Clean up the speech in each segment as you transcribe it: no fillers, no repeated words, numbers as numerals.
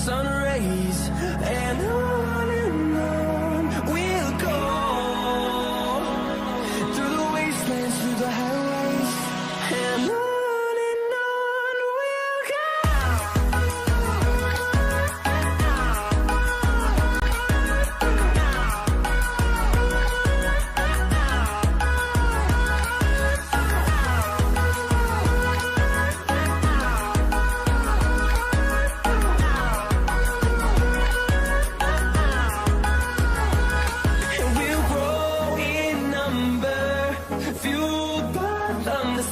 sun rays, and on we'll go, through the wastelands, through the highways, and on we'll go.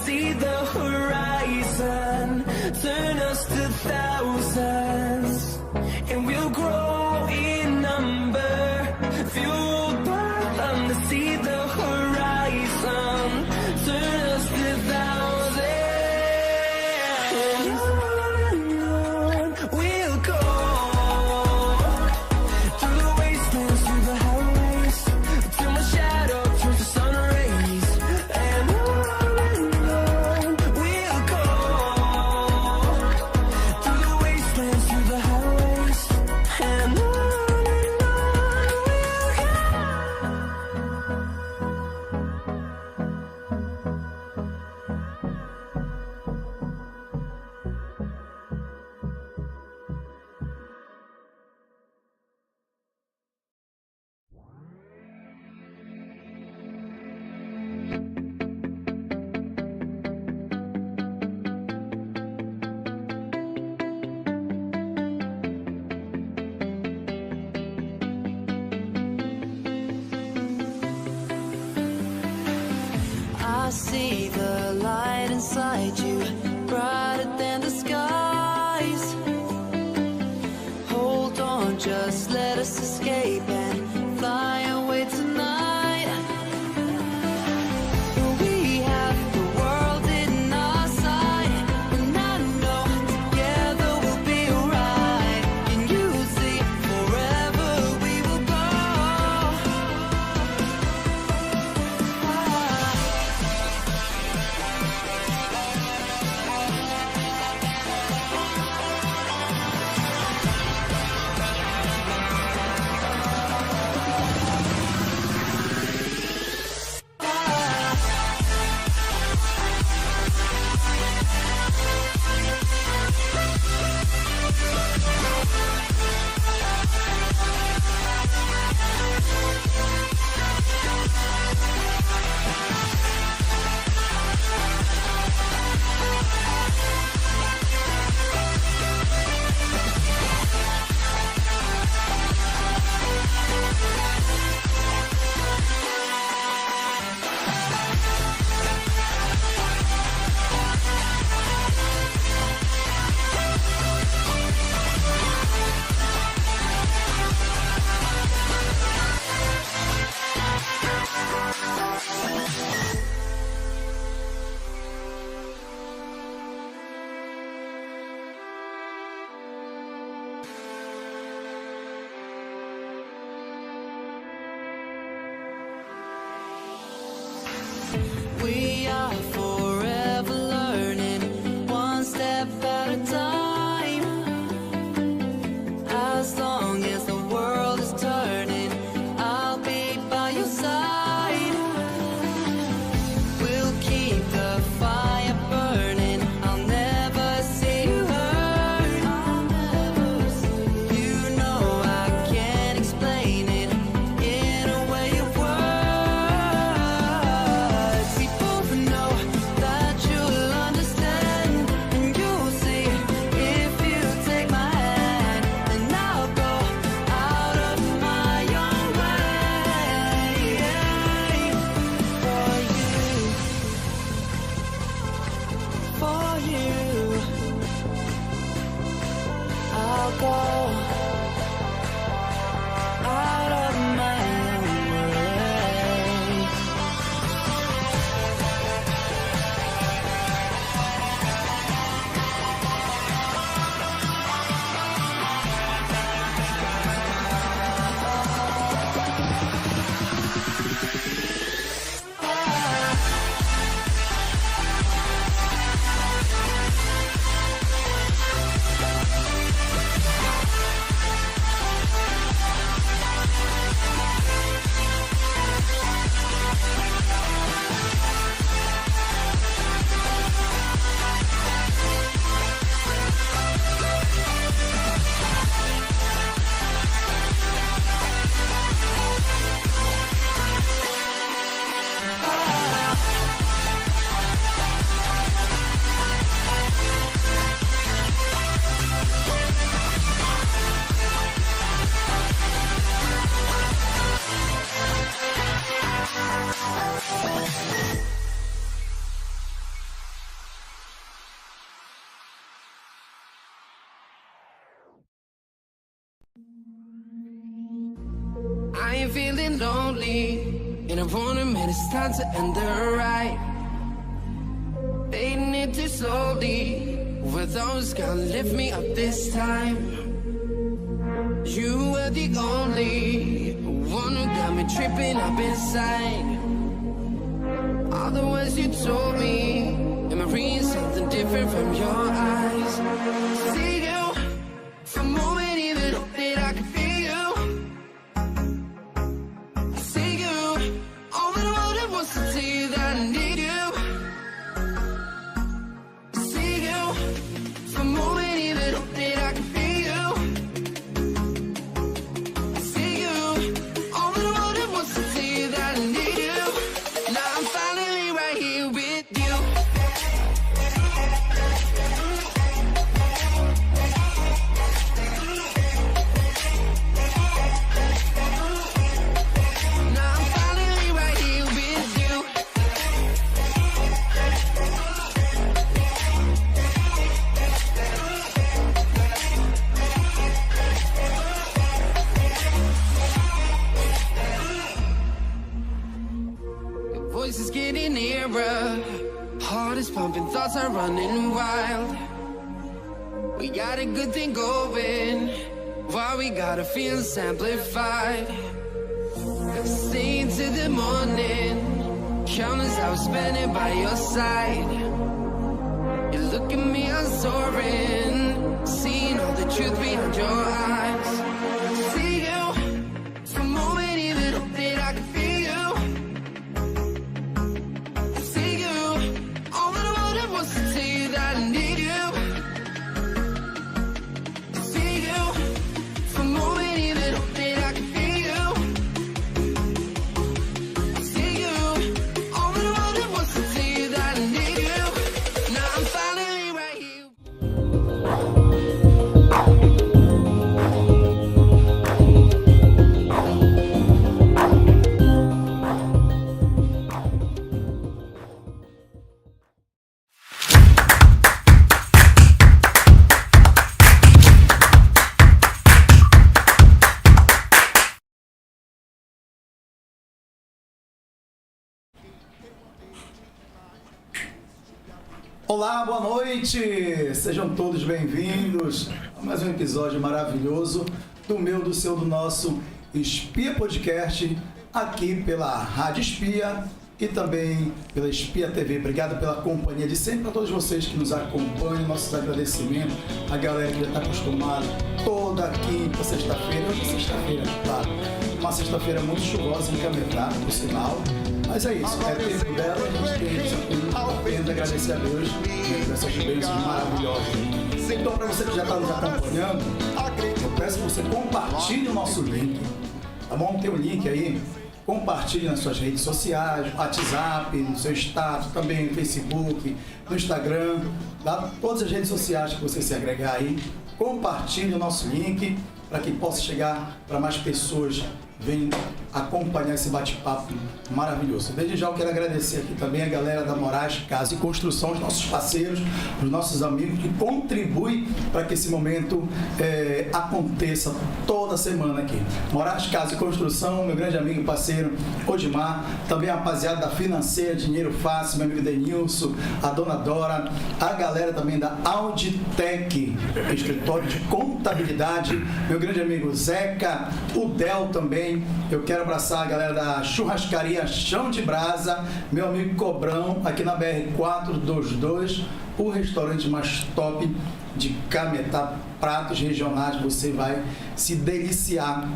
See the horizon, turn us to thousands, and we'll grow in number, fueled by them to see the horizon, turn us to thousands, and on we'll go, through the wastelands, through the highways, till my shadow turns to sun rays, and I see the light inside you, brighter than the skies. Hold on, just let us escape and fly away tonight. We have the world in our sight, and I know together we'll be alright. Can you see forever we will go? We are forever learning, one step at a time. As long as the world is turning, I'll be by your side. We'll keep the fire burning, I'll never see you hurt. You know I can't explain it in a way of words. We both know lonely, and I wanna admit it's time to end the ride. Fading it too slowly, with those gonna lift me up this time. You were the only one who got me tripping up inside. All the words you told me, am I reading something different from your eyes? See you, for a moment even hope that I can feel you. See you, all that I wanted was to tell you that I need you. See you, for a moment even hope that I can feel you. See you, all that I wanted was to tell you that I need you. Now I'm finally right here with you. Now I'm finally right here with you. Your voice is getting nearer, heart is pumping, thoughts are running wild. We got a good thing going, why we gotta feel amplified. Staying till the morning, countless hours spending by your side. You look at me, I'm soaring, seeing all the truth behind your eyes. See you, for a moment even hope that I can feel you. See you, all that I wanted was to tell you that I need you. See you, for a moment even hope that I can feel you. See you, all that I wanted was to tell you that I need you. Now I'm finally right here. Olá, boa noite! Sejam todos bem-vindos a mais um episódio maravilhoso do meu, do seu, do nosso Espia Podcast, aqui pela Rádio Espia e também pela Espia TV. Obrigado pela companhia de sempre, a todos vocês que nos acompanham, nossos agradecimentos, a galera que já está acostumada toda quinta, sexta-feira, hoje é sexta-feira, tá? Uma sexta-feira muito chuvosa em Cametá, por sinal. Mas é isso, é tempo dela, a gente tem apenas agradecer a Deus por essas bênçãos maravilhosas. Então, para você que já está nos acompanhando, eu peço que você compartilhe o nosso link, tá bom? Tem um link aí, compartilhe nas suas redes sociais, WhatsApp, no seu status, também no Facebook, no Instagram, tá? Todas as redes sociais que você se agregar aí, compartilhe o nosso link para que possa chegar para mais pessoas. Vem acompanhar esse bate-papo maravilhoso. Desde já eu quero agradecer aqui também a galera da Moraes Casa e Construção, os nossos parceiros, os nossos amigos que contribuem para que esse momento aconteça toda semana aqui. Moraes Casa e Construção, meu grande amigo e parceiro Odimar, também a rapaziada da Financeira, Dinheiro Fácil, meu amigo Denilson, a dona Dora, a galera também da Auditec, escritório de contabilidade, meu grande amigo Zeca, o Del também. Eu quero abraçar a galera da Churrascaria Chão de Brasa, meu amigo Cobrão, aqui na BR-422, o restaurante mais top de Cametá, pratos regionais, você vai se deliciar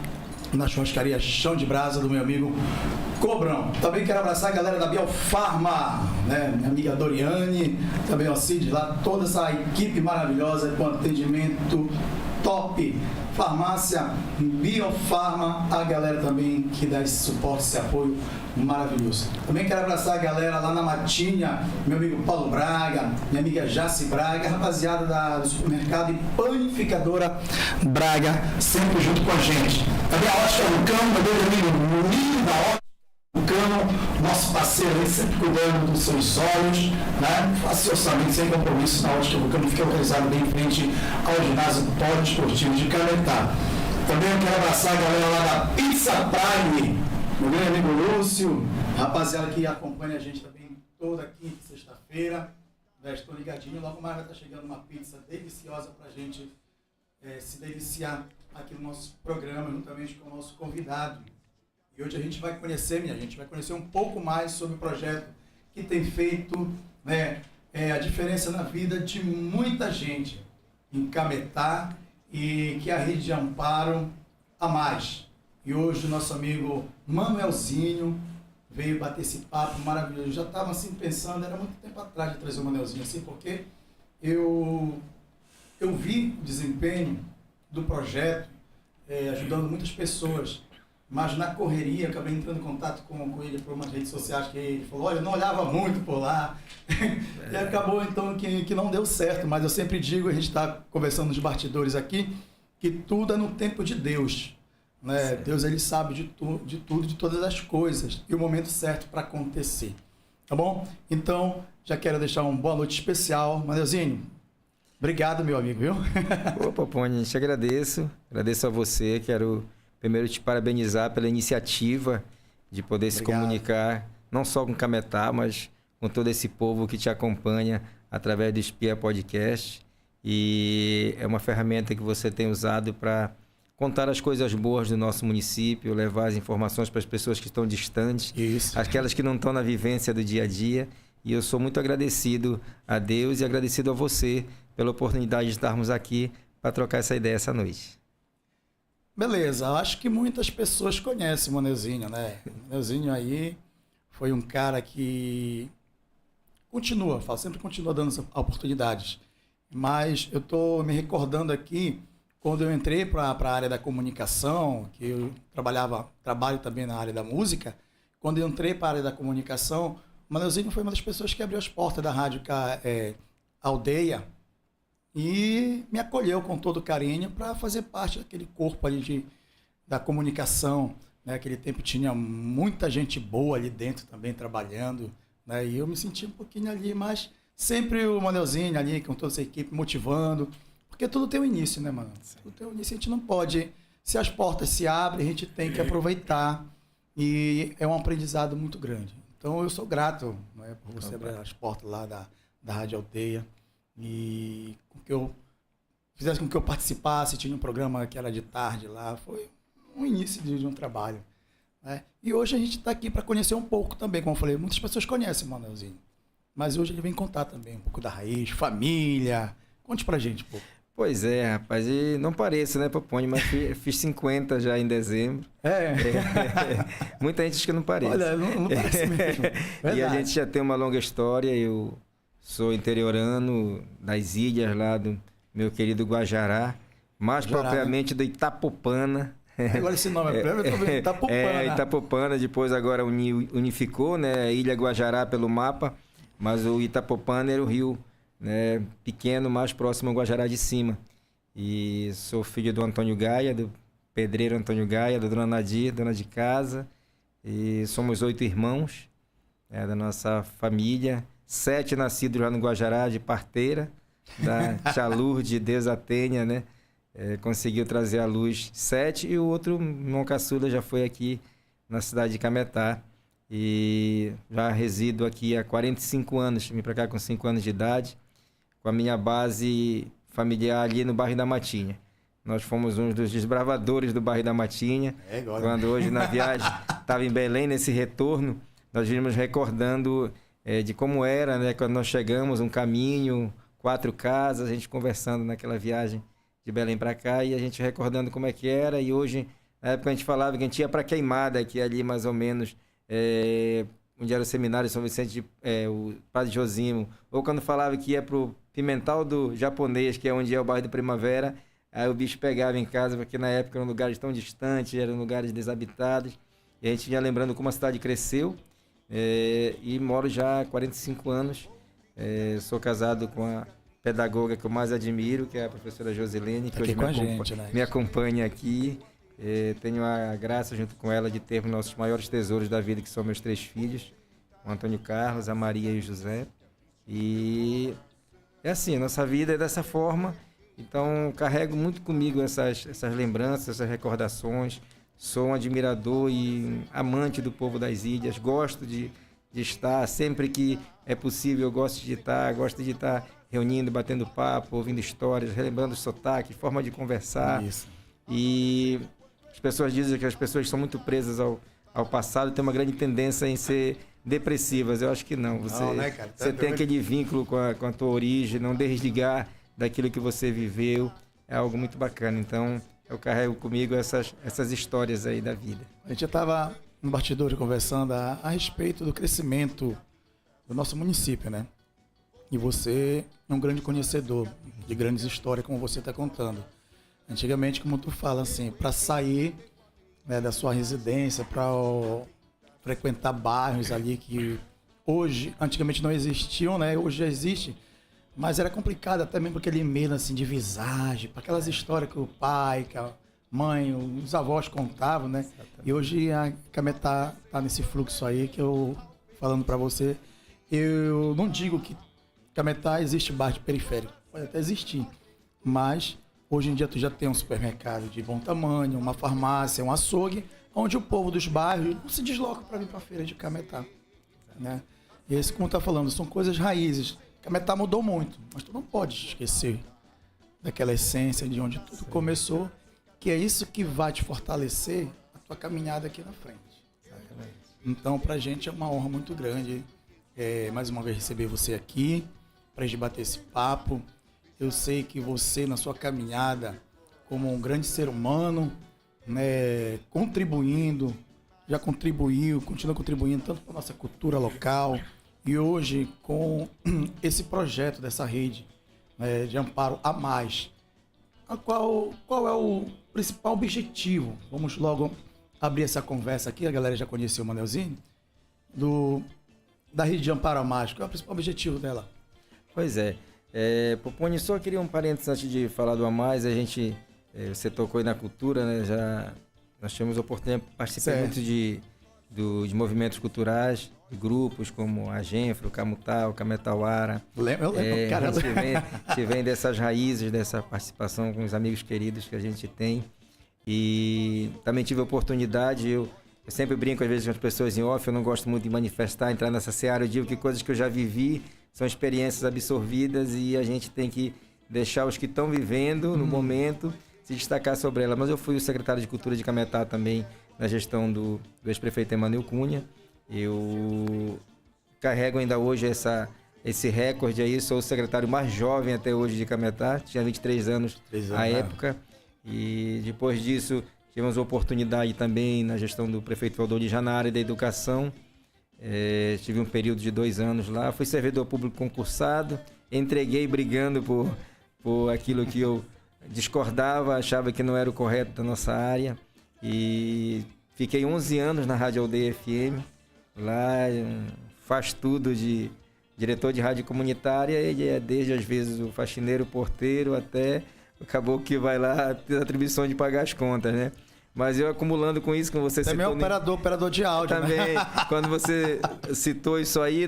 na Churrascaria Chão de Brasa do meu amigo Cobrão. Também quero abraçar a galera da Biofarma, né? Minha amiga Doriane, também o Cid lá, toda essa equipe maravilhosa com atendimento top. Farmácia Biofarma, a galera também que dá esse suporte, esse apoio maravilhoso. Também quero abraçar a galera lá na Matinha, meu amigo Paulo Braga, minha amiga Jaci Braga, rapaziada do supermercado e panificadora Braga, sempre junto com a gente. Também a Ótica Lucano, meu grande amigo Nino da Ótica Lucano, nosso parceiro aí, sempre cuidando dos seus olhos, né? Faça seu orçamento sem compromisso na Ótica Lucano, fica localizado bem em frente ao ginásio poliesportivo de Cametá. Também eu quero abraçar a galera lá da Pizza Prime, Meu bem, amigo Lúcio, rapaziada que acompanha a gente também toda quinta e sexta-feira, estou ligadinho, logo mais vai estar chegando uma pizza deliciosa pra gente se deliciar aqui no nosso programa, juntamente com o nosso convidado. E hoje a gente vai conhecer, um pouco mais sobre o projeto que tem feito, né, a diferença na vida de muita gente em Cametá e que a Rede de Amparo a mais. E hoje o nosso amigo Manuelzinho veio bater esse papo maravilhoso. Eu já estava assim pensando, era muito tempo atrás de trazer o Manuelzinho assim, porque eu vi o desempenho do projeto, ajudando muitas pessoas, mas na correria acabei entrando em contato com ele por umas redes sociais que ele falou, olha, eu não olhava muito por lá, e acabou então que não deu certo, mas eu sempre digo, a gente está conversando nos bastidores aqui, que tudo é no tempo de Deus, né? Deus, ele sabe de tudo, de todas as coisas, e o momento certo para acontecer, tá bom? Então, já quero deixar uma boa noite especial, Maneuzinho. Obrigado, meu amigo, viu? Opa, Pony, te agradeço a você, quero primeiro te parabenizar pela iniciativa de poder se comunicar, não só com Cametá, mas com todo esse povo que te acompanha através do Espia Podcast. E é uma ferramenta que você tem usado para contar as coisas boas do nosso município, levar as informações para as pessoas que estão distantes, aquelas que não estão na vivência do dia a dia. E eu sou muito agradecido a Deus e agradecido a você pela oportunidade de estarmos aqui para trocar essa ideia essa noite. Beleza, acho que muitas pessoas conhecem o Maneuzinho, né? O Maneuzinho aí foi um cara que sempre continua dando oportunidades. Mas eu estou me recordando aqui, quando eu entrei para a área da comunicação, que eu trabalho também na área da música, quando eu entrei para a área da comunicação, o Maneuzinho foi uma das pessoas que abriu as portas da rádio Aldeia, e me acolheu com todo carinho para fazer parte daquele corpo ali da comunicação, né? Naquele tempo tinha muita gente boa ali dentro também trabalhando, né? E eu me senti um pouquinho ali, mas sempre o Maneuzinho ali com toda essa equipe motivando, porque tudo tem um início, né, mano? Tudo tem um início, a gente não pode, se as portas se abrem, a gente tem que aproveitar, e é um aprendizado muito grande. Então eu sou grato, né, por você abrir as portas lá da Rádio Aldeia, e fizesse com que eu participasse, tinha um programa que era de tarde lá, foi um início de um trabalho, né? E hoje a gente está aqui para conhecer um pouco também, como eu falei, muitas pessoas conhecem o Manuelzinho, mas hoje ele vem contar também um pouco da raiz, família. Conte pra gente um pouco. Pois é, rapaz, e não pareço, né, Popone, mas fiz 50 já em dezembro. Muita gente diz que eu não pareço. Olha, não parece mesmo. E a gente já tem uma longa história, eu sou interiorano das ilhas lá do meu querido Guajará, mais propriamente do Itapopana. Agora esse nome eu tô vendo Itapopana. Itapopana, depois agora unificou, né, Ilha Guajará pelo mapa, mas o Itapopana era o rio, né, pequeno, mais próximo ao Guajará de cima. E sou filho do Antônio Gaia, do pedreiro Antônio Gaia, da dona Nadir, dona de casa. E somos 8 irmãos, da nossa família. 7 nascidos lá no Guajará, de parteira, da tia Lourdes, Deus a tenha, né? Conseguiu trazer à luz 7, e o outro irmão caçula já foi aqui na cidade de Cametá. E já resido aqui há 45 anos, vim para cá com 5 anos de idade, com a minha base familiar ali no bairro da Matinha. Nós fomos um dos desbravadores do bairro da Matinha. Quando hoje na viagem estava em Belém, nesse retorno, nós vimos recordando de como era, né, quando nós chegamos, um caminho, 4 casas, a gente conversando naquela viagem de Belém para cá, e a gente recordando como é que era. E hoje, na época a gente falava que a gente ia para Queimada, que é ali mais ou menos onde era o seminário São Vicente, o Padre Josimo, ou quando falava que ia para o Pimental do Japonês, que é onde é o bairro de Primavera, aí o bicho pegava em casa, porque na época eram lugares tão distantes, eram lugares desabitados, e a gente vinha lembrando como a cidade cresceu, e moro já há 45 anos, sou casado com a pedagoga que eu mais admiro, que é a professora Josilene, que hoje me acompanha aqui. Tenho a graça, junto com ela, de ter nossos maiores tesouros da vida, que são meus 3 filhos, o Antônio Carlos, a Maria e o José. E é assim, a nossa vida é dessa forma. Então, carrego muito comigo essas lembranças, essas recordações sou um admirador e um amante do povo das ilhas, gosto de estar, sempre que é possível eu gosto de estar reunindo, batendo papo, ouvindo histórias, relembrando os sotaques, forma de conversar. Isso. E as pessoas dizem que as pessoas são muito presas ao passado, tem uma grande tendência em ser depressivas. Eu acho que não. Você, né, cara? você tem aquele vínculo com a tua origem, não desligar daquilo que você viveu. É algo muito bacana. Então, eu carrego comigo essas histórias aí da vida. A gente já estava no bastidor conversando a respeito do crescimento do nosso município, né? E você é um grande conhecedor de grandes histórias, como você está contando. Antigamente, como tu fala, assim, para sair, né, da sua residência, para frequentar bairros ali que hoje, antigamente não existiam, né? Hoje já existe, mas era complicado até mesmo aquele medo assim de visagem, para aquelas histórias que o pai, que a mãe, os avós contavam, né? Exatamente. E hoje a Cametá tá nesse fluxo aí que eu falando para você, eu não digo que Cametá existe bairro de periférico, pode até existir, mas hoje em dia tu já tem um supermercado de bom tamanho, uma farmácia, um açougue, onde o povo dos bairros não se desloca para vir para a feira de Cametá, né? E esse, como tá falando, são coisas raízes. Cametá mudou muito, mas tu não pode esquecer daquela essência de onde tudo começou, que é isso que vai te fortalecer a tua caminhada aqui na frente. Então, pra gente é uma honra muito grande, mais uma vez receber você aqui, pra gente bater esse papo. Eu sei que você, na sua caminhada, como um grande ser humano, né, contribuindo, já contribuiu, continua contribuindo tanto para a nossa cultura local, e hoje com esse projeto dessa rede, né, de amparo a mais. Qual é o principal objetivo? Vamos logo abrir essa conversa aqui, a galera já conheceu o Manelzinho, da rede de amparo a mais. Qual é o principal objetivo dela? Pois é. Poponi, só queria um parênteses antes de falar do a mais. A gente, você tocou aí na cultura, né? Nós tivemos a oportunidade de participar muito de movimentos culturais, de grupos como a Genfro, o Camutá, o Cametauara. Eu lembro, cara. A gente vem dessas raízes, dessa participação com os amigos queridos que a gente tem. E também tive a oportunidade, eu sempre brinco às vezes com as pessoas em off, eu não gosto muito de manifestar, entrar nessa seara, eu digo que coisas que eu já vivi são experiências absorvidas e a gente tem que deixar os que estão vivendo no momento se destacar sobre ela. Mas eu fui o secretário de Cultura de Cametá também na gestão do ex-prefeito Emanuel Cunha. Eu carrego ainda hoje esse recorde aí, sou o secretário mais jovem até hoje de Cametá, tinha 23 anos à época. E depois disso tivemos a oportunidade também na gestão do prefeito Valdolija na área da educação. Tive um período de 2 anos lá, fui servidor público concursado, entreguei brigando por aquilo que eu discordava, achava que não era o correto da nossa área, e fiquei 11 anos na Rádio Aldeia FM, lá faz tudo de diretor de rádio comunitária, ele é desde às vezes o faxineiro, o porteiro, até acabou que vai lá ter a atribuição de pagar as contas, né? Mas eu acumulando com isso, como você citou... Também é operador de áudio, também, né? Quando você citou isso aí,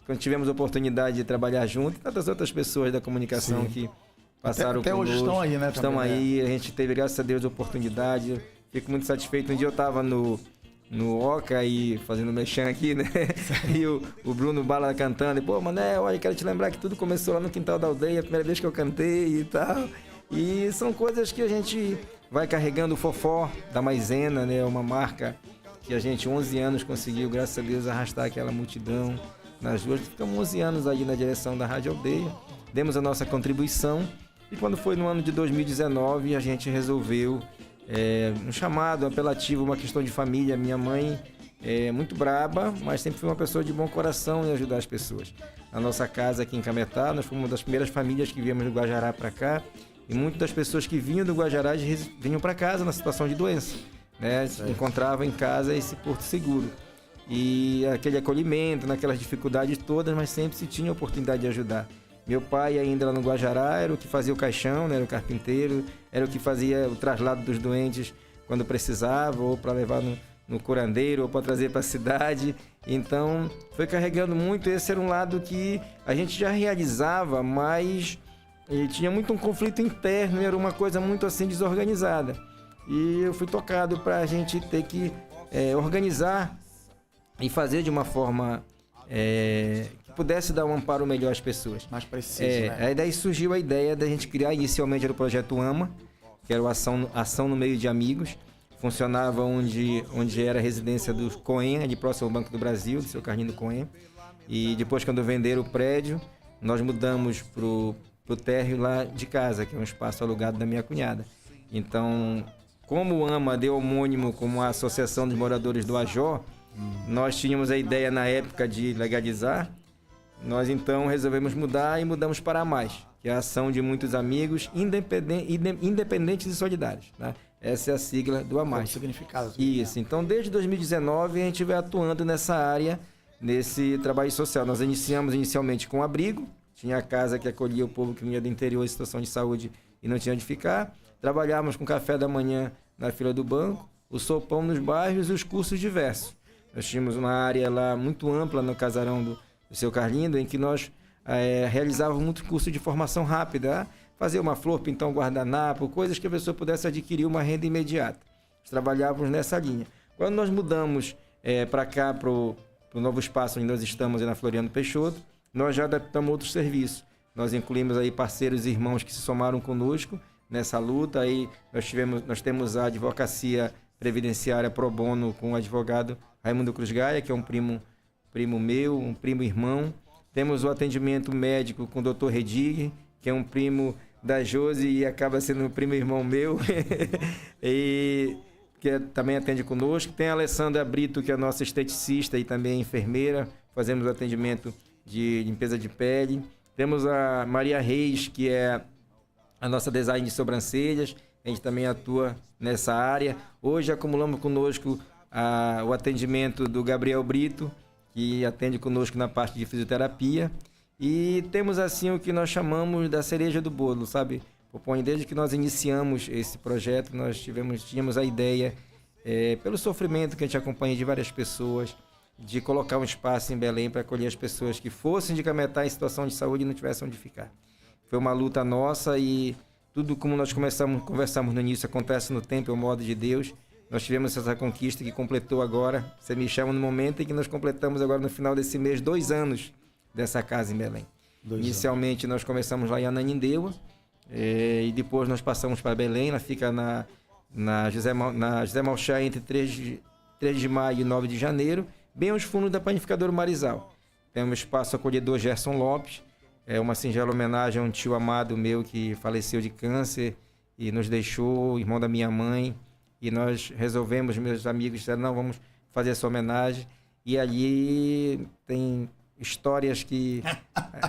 quando tivemos a oportunidade de trabalhar junto, e tantas outras pessoas da comunicação que passaram até hoje estão aí, né? Estão também, aí, a gente teve, graças a Deus, a oportunidade. Fico muito satisfeito. Um dia eu estava no Oca aí, fazendo mexão aqui, né? E o Bruno Bala cantando. E, pô, Mané, olha, quero te lembrar que tudo começou lá no quintal da aldeia, a primeira vez que eu cantei e tal. E são coisas que a gente vai carregando. O Fofó da Maisena, né? Uma marca que a gente, 11 anos, conseguiu, graças a Deus, arrastar aquela multidão nas ruas. Ficamos 11 anos aí na direção da Rádio Aldeia. Demos a nossa contribuição. E quando foi no ano de 2019, a gente resolveu um chamado, um apelativo, uma questão de família. Minha mãe é muito braba, mas sempre foi uma pessoa de bom coração em ajudar as pessoas. A nossa casa aqui em Cametá, nós fomos uma das primeiras famílias que viemos do Guajará para cá, e muitas das pessoas que vinham do Guajará vinham para casa na situação de doença, né? Encontravam em casa esse porto seguro. E aquele acolhimento, naquelas dificuldades todas, mas sempre se tinha a oportunidade de ajudar. Meu pai, ainda lá no Guajará, era o que fazia o caixão, né? Era o carpinteiro, era o que fazia o traslado dos doentes quando precisava, ou para levar no curandeiro, ou para trazer para a cidade. Então, foi carregando muito. Esse era um lado que a gente já realizava, mas tinha muito um conflito interno, era uma coisa muito assim desorganizada. E eu fui tocado para a gente ter que organizar e fazer de uma forma que pudesse dar um amparo melhor às pessoas. Mais preciso, né? Aí daí surgiu a ideia da gente criar, inicialmente era o projeto AMA, que era o Ação no Meio de Amigos. Funcionava onde era a residência do Coen, ali próximo ao Banco do Brasil, do seu Carlinho Coen. E depois, quando venderam o prédio, nós mudamos pro térreo lá de casa, que é um espaço alugado da minha cunhada. Então, como o AMA deu homônimo como a Associação dos Moradores do Ajó, nós tínhamos a ideia na época de legalizar. Nós então resolvemos mudar e mudamos para a Mais, que é a ação de muitos amigos independentes e solidários, né? Essa é a sigla do AMAS. Significado. Isso. Então, desde 2019, a gente vem atuando nessa área, nesse trabalho social. Nós iniciamos inicialmente com abrigo. Tinha a casa que acolhia o povo que vinha do interior em situação de saúde e não tinha onde ficar. Trabalhávamos com café da manhã na fila do banco, o sopão nos bairros e os cursos diversos. Nós tínhamos uma área lá muito ampla no casarão do seu Carlindo, em que nós realizávamos muito curso de formação rápida, fazer uma flor, pintar um guardanapo, coisas que a pessoa pudesse adquirir uma renda imediata. Nós trabalhávamos nessa linha. Quando nós mudamos para cá, para o novo espaço onde nós estamos, na Floriano Peixoto, nós já adaptamos outros serviços. Nós incluímos aí parceiros e irmãos que se somaram conosco nessa luta. Aí nós temos a advocacia previdenciária pro bono com o advogado Raimundo Cruz Gaia, que é um primo meu, um primo irmão. Temos o atendimento médico com o Dr. Redig, que é um primo da Josi e acaba sendo um primo irmão meu, e que também atende conosco. Tem a Alessandra Brito, que é nossa esteticista e também enfermeira, fazemos o atendimento de limpeza de pele. Temos a Maria Reis, que é a nossa design de sobrancelhas, a gente também atua nessa área. Hoje acumulamos conosco o atendimento do Gabriel Brito, que atende conosco na parte de fisioterapia. E temos assim o que nós chamamos da cereja do bolo, sabe? Desde que nós iniciamos esse projeto, nós tínhamos a ideia, pelo sofrimento que a gente acompanha de várias pessoas, de colocar um espaço em Belém para acolher as pessoas que fossem de Cametá em situação de saúde e não tivessem onde ficar. Foi uma luta nossa e tudo como nós conversamos no início, acontece no tempo, é o modo de Deus. Nós tivemos essa conquista que completou agora, você me chama no momento em que nós completamos agora no final desse mês 2 anos dessa casa em Belém. Inicialmente nós começamos lá em Ananindeua, e depois nós passamos para Belém. Ela fica na José Malchá entre 3 de maio e 9 de janeiro, bem aos fundos da Panificadora Marizal. Tem um espaço acolhedor Gerson Lopes, uma singela homenagem a um tio amado meu que faleceu de câncer e nos deixou, irmão da minha mãe, e nós resolvemos, meus amigos disseram, não, vamos fazer essa homenagem, e ali tem histórias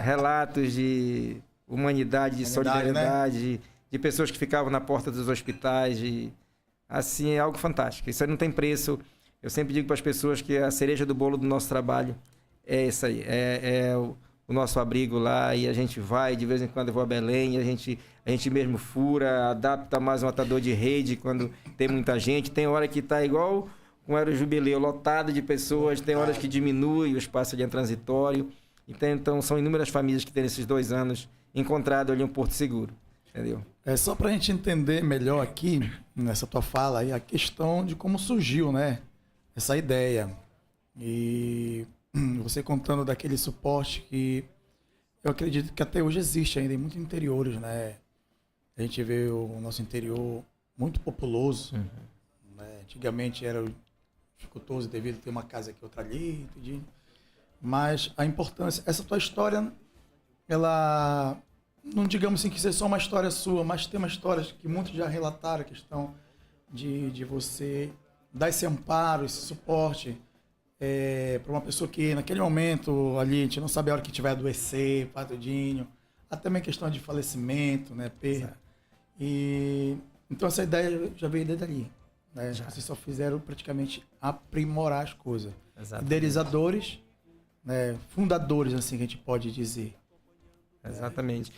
relatos de humanidade, de solidariedade, né? de pessoas que ficavam na porta dos hospitais, assim, é algo fantástico. Isso aí não tem preço. Eu sempre digo para as pessoas que a cereja do bolo do nosso trabalho é isso aí, o nosso abrigo lá, e a gente vai, de vez em quando eu vou a Belém, e a gente mesmo fura, adapta mais um atador de rede quando tem muita gente. Tem hora que está igual com era o jubileu, lotado de pessoas, tem horas que diminui, o espaço ali é transitório. Então são inúmeras famílias que têm nesses 2 anos encontrado ali um porto seguro, entendeu? Só para a gente entender melhor aqui, nessa tua fala, aí, a questão de como surgiu, né, essa ideia. E você contando daquele suporte que eu acredito que até hoje existe ainda em muitos interiores, né? A gente vê o nosso interior muito populoso, né? Antigamente era dificultoso devido a ter uma casa aqui, outra ali, tudinho. Mas a importância, essa tua história, ela, não digamos assim que seja só uma história sua, mas tem uma história que muitos já relataram, a questão de você dar esse amparo, esse suporte para uma pessoa que naquele momento ali, a gente não sabe a hora que tiver adoecer, tudinho, até também questão de falecimento, né, perda. E então essa ideia já veio desde ali. Né? Vocês só fizeram praticamente aprimorar as coisas. Exatamente. Idealizadores, né? Fundadores, assim que a gente pode dizer. Exatamente.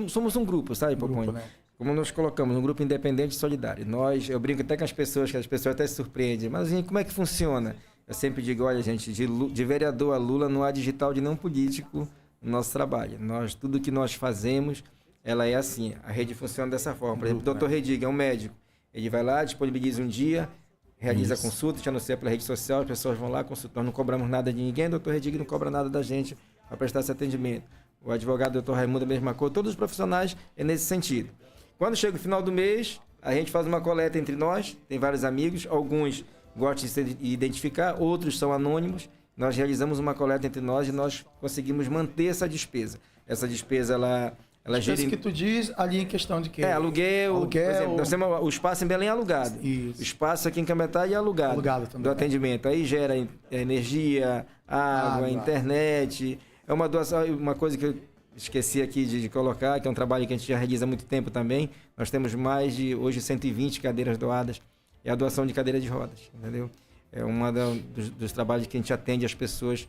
Somos um grupo, sabe, Poponho? Né? Como nós colocamos, um grupo independente e solidário. Eu brinco até com as pessoas, que as pessoas até se surpreendem. Mas como é que funciona? Eu sempre digo, olha, gente, de vereador a Lula não há digital de não político no nosso trabalho. Tudo que nós fazemos, ela é assim. A rede funciona dessa forma. Por exemplo, o Dr. Redig é um médico. Ele vai lá, disponibiliza um dia, realiza a consulta, te anuncia pela rede social, as pessoas vão lá, consultam. Nós não cobramos nada de ninguém, o doutor Redig não cobra nada da gente para prestar esse atendimento. O advogado doutor Raimundo, a mesma coisa, todos os profissionais é nesse sentido. Quando chega o final do mês, a gente faz uma coleta entre nós, tem vários amigos, alguns gostam de se identificar, outros são anônimos. Nós realizamos uma coleta entre nós e nós conseguimos manter essa despesa. Essa despesa, ela gira... que tu diz ali em questão de quê? Aluguel. Por exemplo, nós temos o espaço em Belém alugado. Isso. O espaço aqui em Cametá é alugado também, do atendimento. Aí gera energia, água, internet. É uma doação, uma coisa que eu esqueci aqui de colocar, que é um trabalho que a gente já realiza há muito tempo também. Nós temos mais de, hoje, 120 cadeiras doadas. É a doação de cadeira de rodas, entendeu? É uma dos trabalhos que a gente atende as pessoas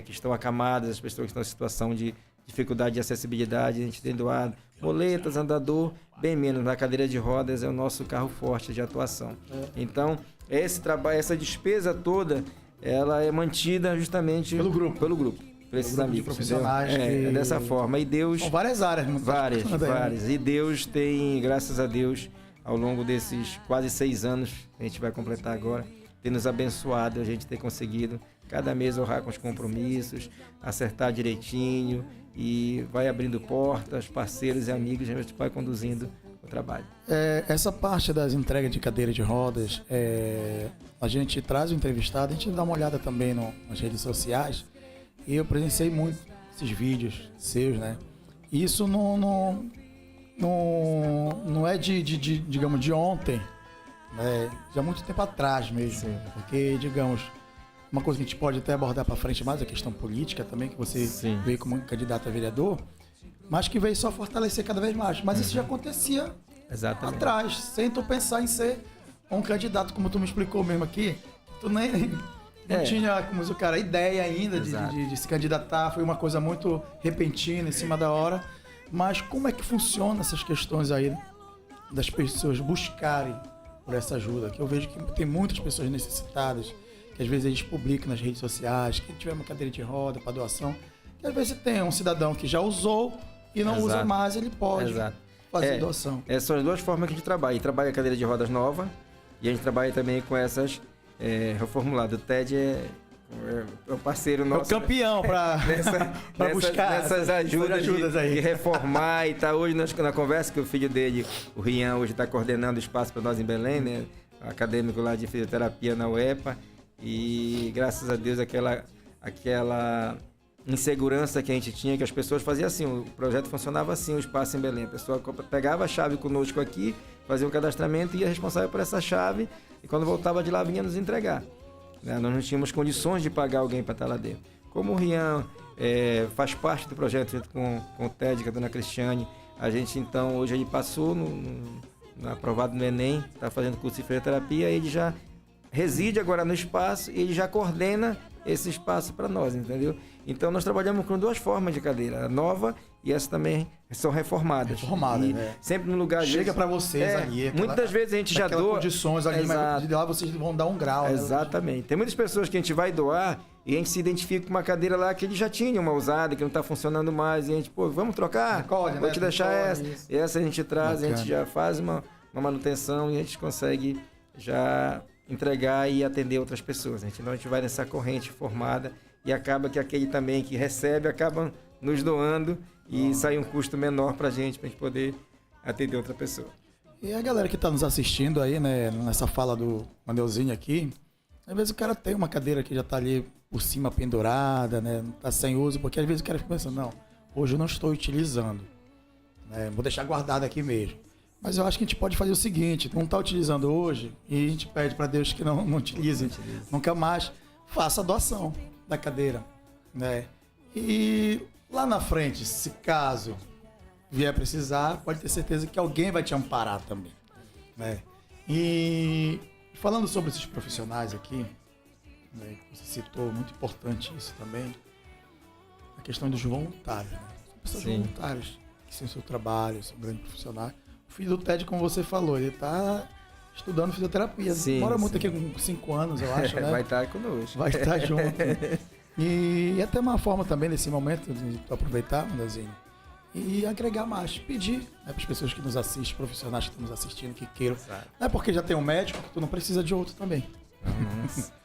que estão acamadas, as pessoas que estão em situação de dificuldade de acessibilidade. A gente tem doado moletas, andador, bem menos. Na cadeira de rodas é o nosso carro forte de atuação. Então, esse trabalho, essa despesa toda, ela é mantida justamente pelo grupo. Por esses amigos, profissionais. É dessa forma. E Deus... São várias áreas. Várias. E Deus tem, graças a Deus, ao longo desses quase 6 anos, que a gente vai completar agora, tem nos abençoado, a gente tem conseguido cada mês honrar com os compromissos, acertar direitinho e vai abrindo portas, parceiros e amigos, a gente vai conduzindo o trabalho. Essa parte das entregas de cadeira de rodas, a gente traz o entrevistado, a gente dá uma olhada também nas redes sociais e eu presenciei muito esses vídeos seus, né? Isso não é digamos, de ontem, né? Já há muito tempo atrás mesmo. Sim. Porque, digamos, uma coisa que a gente pode até abordar para frente mais, a questão política também, que você veio como candidato a vereador, mas que veio só fortalecer cada vez mais. Mas isso já acontecia atrás, sem tu pensar em ser um candidato, como tu me explicou mesmo aqui, tu nem... Não tinha, como o cara, ideia ainda de se candidatar, foi uma coisa muito repentina, em cima da hora. Mas como é que funciona essas questões aí das pessoas buscarem por essa ajuda? Que eu vejo que tem muitas pessoas necessitadas, que às vezes eles publicam nas redes sociais, que tiver uma cadeira de roda para doação, que às vezes tem um cidadão que já usou e não usa mais, ele pode fazer doação. Essas são as duas formas que a gente trabalha. A gente trabalha a cadeira de rodas nova e a gente trabalha também com essas reformuladas. O TED é o parceiro nosso. É o campeão para buscar nessas ajudas aí. De reformar. E tá hoje na conversa que o filho dele, o Rian, hoje está coordenando o espaço para nós em Belém, né? Acadêmico lá de fisioterapia na UEPA. E graças a Deus aquela insegurança que a gente tinha, que as pessoas faziam assim, o projeto funcionava assim, o espaço em Belém. A pessoa pegava a chave conosco aqui, fazia um cadastramento e ia responsável por essa chave. E quando voltava de lá, vinha nos entregar. Nós não tínhamos condições de pagar alguém para estar lá dentro. Como o Rian faz parte do projeto junto com o TED, com a dona Cristiane, a gente então, hoje ele passou aprovado no Enem, está fazendo curso de fisioterapia, ele já reside agora no espaço e ele já coordena esse espaço para nós, entendeu? Então nós trabalhamos com duas formas de cadeira, a nova e essa também são reformadas. Sempre no lugar... Chega para vocês ali. Muitas vezes a gente já doa... condições ali, mas de lá vocês vão dar um grau. Exatamente. Né? Tem muitas pessoas que a gente vai doar e a gente se identifica com uma cadeira lá que ele já tinha uma usada, que não está funcionando mais, e a gente, vamos trocar? Vou te deixar essa. E essa a gente traz, bacana. A gente já faz uma manutenção e a gente consegue já entregar e atender outras pessoas. Então a gente vai nessa corrente formada e acaba que aquele também que recebe acaba nos doando e sai um custo menor para a gente poder atender outra pessoa. E a galera que está nos assistindo aí, né, nessa fala do Maneuzinho aqui, às vezes o cara tem uma cadeira que já está ali por cima pendurada, né, está sem uso, porque às vezes o cara fica pensando, não, hoje eu não estou utilizando, né, vou deixar guardado aqui mesmo. Mas eu acho que a gente pode fazer o seguinte, não está utilizando hoje e a gente pede para Deus que não utilize nunca mais, faça a doação da cadeira, né? E lá na frente, se caso vier precisar, pode ter certeza que alguém vai te amparar também, né? E falando sobre esses profissionais aqui, né, que você citou, muito importante isso também, a questão dos voluntários, né? Pessoas voluntárias que têm seu trabalho, são grandes profissionais. O filho do Ted, como você falou, ele está estudando fisioterapia. Mora muito aqui com 5 anos, eu acho, né? Vai estar conosco. Vai estar junto. E até uma forma também, nesse momento, de aproveitar, Maneuzinho, e agregar mais. Pedir, né, para as pessoas que nos assistem, profissionais que estão nos assistindo, que queiram. Não é porque já tem um médico que tu não precisa de outro também.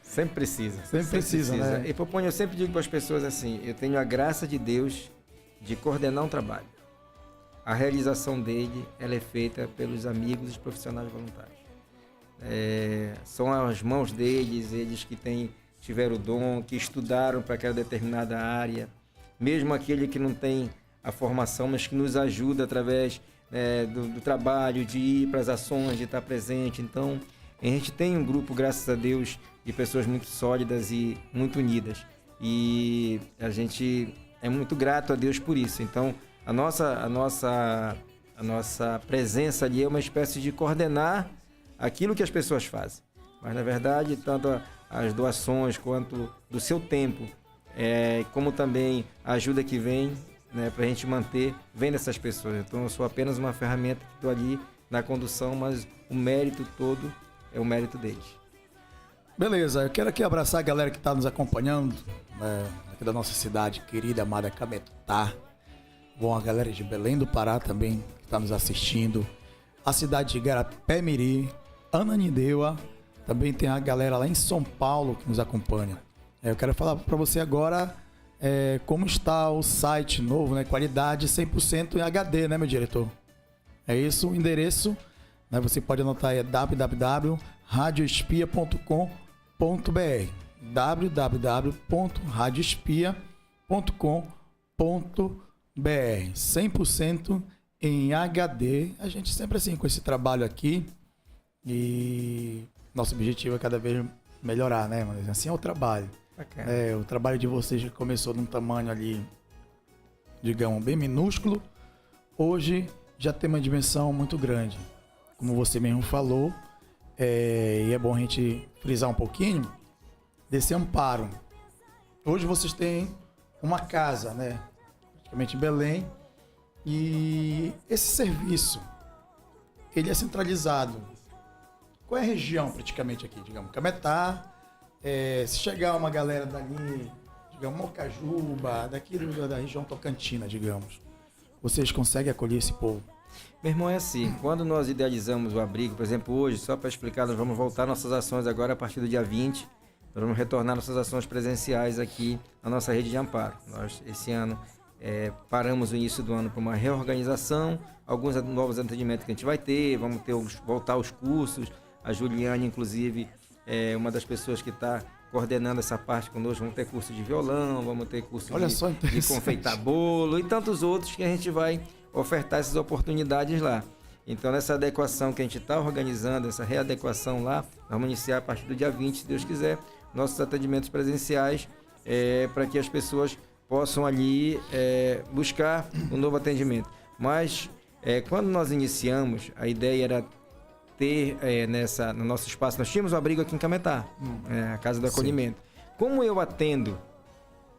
Sempre precisa. Sempre precisa, né? E Poponho, eu sempre digo para as pessoas assim, eu tenho a graça de Deus de coordenar um trabalho. A realização dele, ela é feita pelos amigos e profissionais voluntários. São as mãos deles, eles que tiveram o dom, que estudaram para aquela determinada área, mesmo aquele que não tem a formação, mas que nos ajuda através do trabalho, de ir para as ações, de estar presente. Então, a gente tem um grupo, graças a Deus, de pessoas muito sólidas e muito unidas. E a gente é muito grato a Deus por isso. Então, a nossa presença ali é uma espécie de coordenar aquilo que as pessoas fazem. Mas, na verdade, tanto as doações quanto do seu tempo, como também a ajuda que vem, né, para a gente manter, vem dessas pessoas. Então, eu sou apenas uma ferramenta que estou ali na condução, mas o mérito todo é o mérito deles. Beleza, eu quero aqui abraçar a galera que está nos acompanhando, aqui da nossa cidade querida, amada Cametá. Bom, a galera de Belém do Pará também que está nos assistindo. A cidade de Igarapé-Miri, Ananindeua, também tem a galera lá em São Paulo que nos acompanha. Eu quero falar para você agora como está o site novo, né? Qualidade 100% em HD, né, meu diretor? É isso, o endereço, né? Você pode anotar aí, www.radioespia.com.br www.radioespia.com.br 100% em HD. A gente sempre assim com esse trabalho aqui e nosso objetivo é cada vez melhorar, né? Mas assim é o trabalho. O trabalho de vocês já começou num tamanho ali, digamos, bem minúsculo. Hoje já tem uma dimensão muito grande. Como você mesmo falou, e é bom a gente frisar um pouquinho desse amparo. Hoje vocês têm uma casa, né? Praticamente em Belém, e esse serviço, ele é centralizado. Qual é a região praticamente aqui? Digamos, Cametá, se chegar uma galera dali, digamos, Mocajuba, daqui da região Tocantina, digamos, vocês conseguem acolher esse povo? Meu irmão, é assim, quando nós idealizamos o abrigo, por exemplo, hoje, só para explicar, nós vamos voltar nossas ações agora a partir do dia 20, nós vamos retornar nossas ações presenciais aqui na nossa rede de amparo. Nós, esse ano, paramos o início do ano para uma reorganização, alguns novos atendimentos que a gente vai ter, vamos voltar aos cursos. A Juliane, inclusive, é uma das pessoas que está coordenando essa parte conosco. Vamos ter curso de violão, vamos ter curso de confeitar bolo e tantos outros que a gente vai ofertar essas oportunidades lá. Então, nessa adequação que a gente está organizando, essa readequação lá, nós vamos iniciar a partir do dia 20, se Deus quiser, nossos atendimentos presenciais, para que as pessoas possam ali buscar um novo atendimento. Mas, quando nós iniciamos, a ideia era ter no nosso espaço, nós tínhamos um abrigo aqui em Cametá, a Casa do Acolhimento. Sim. Como eu atendo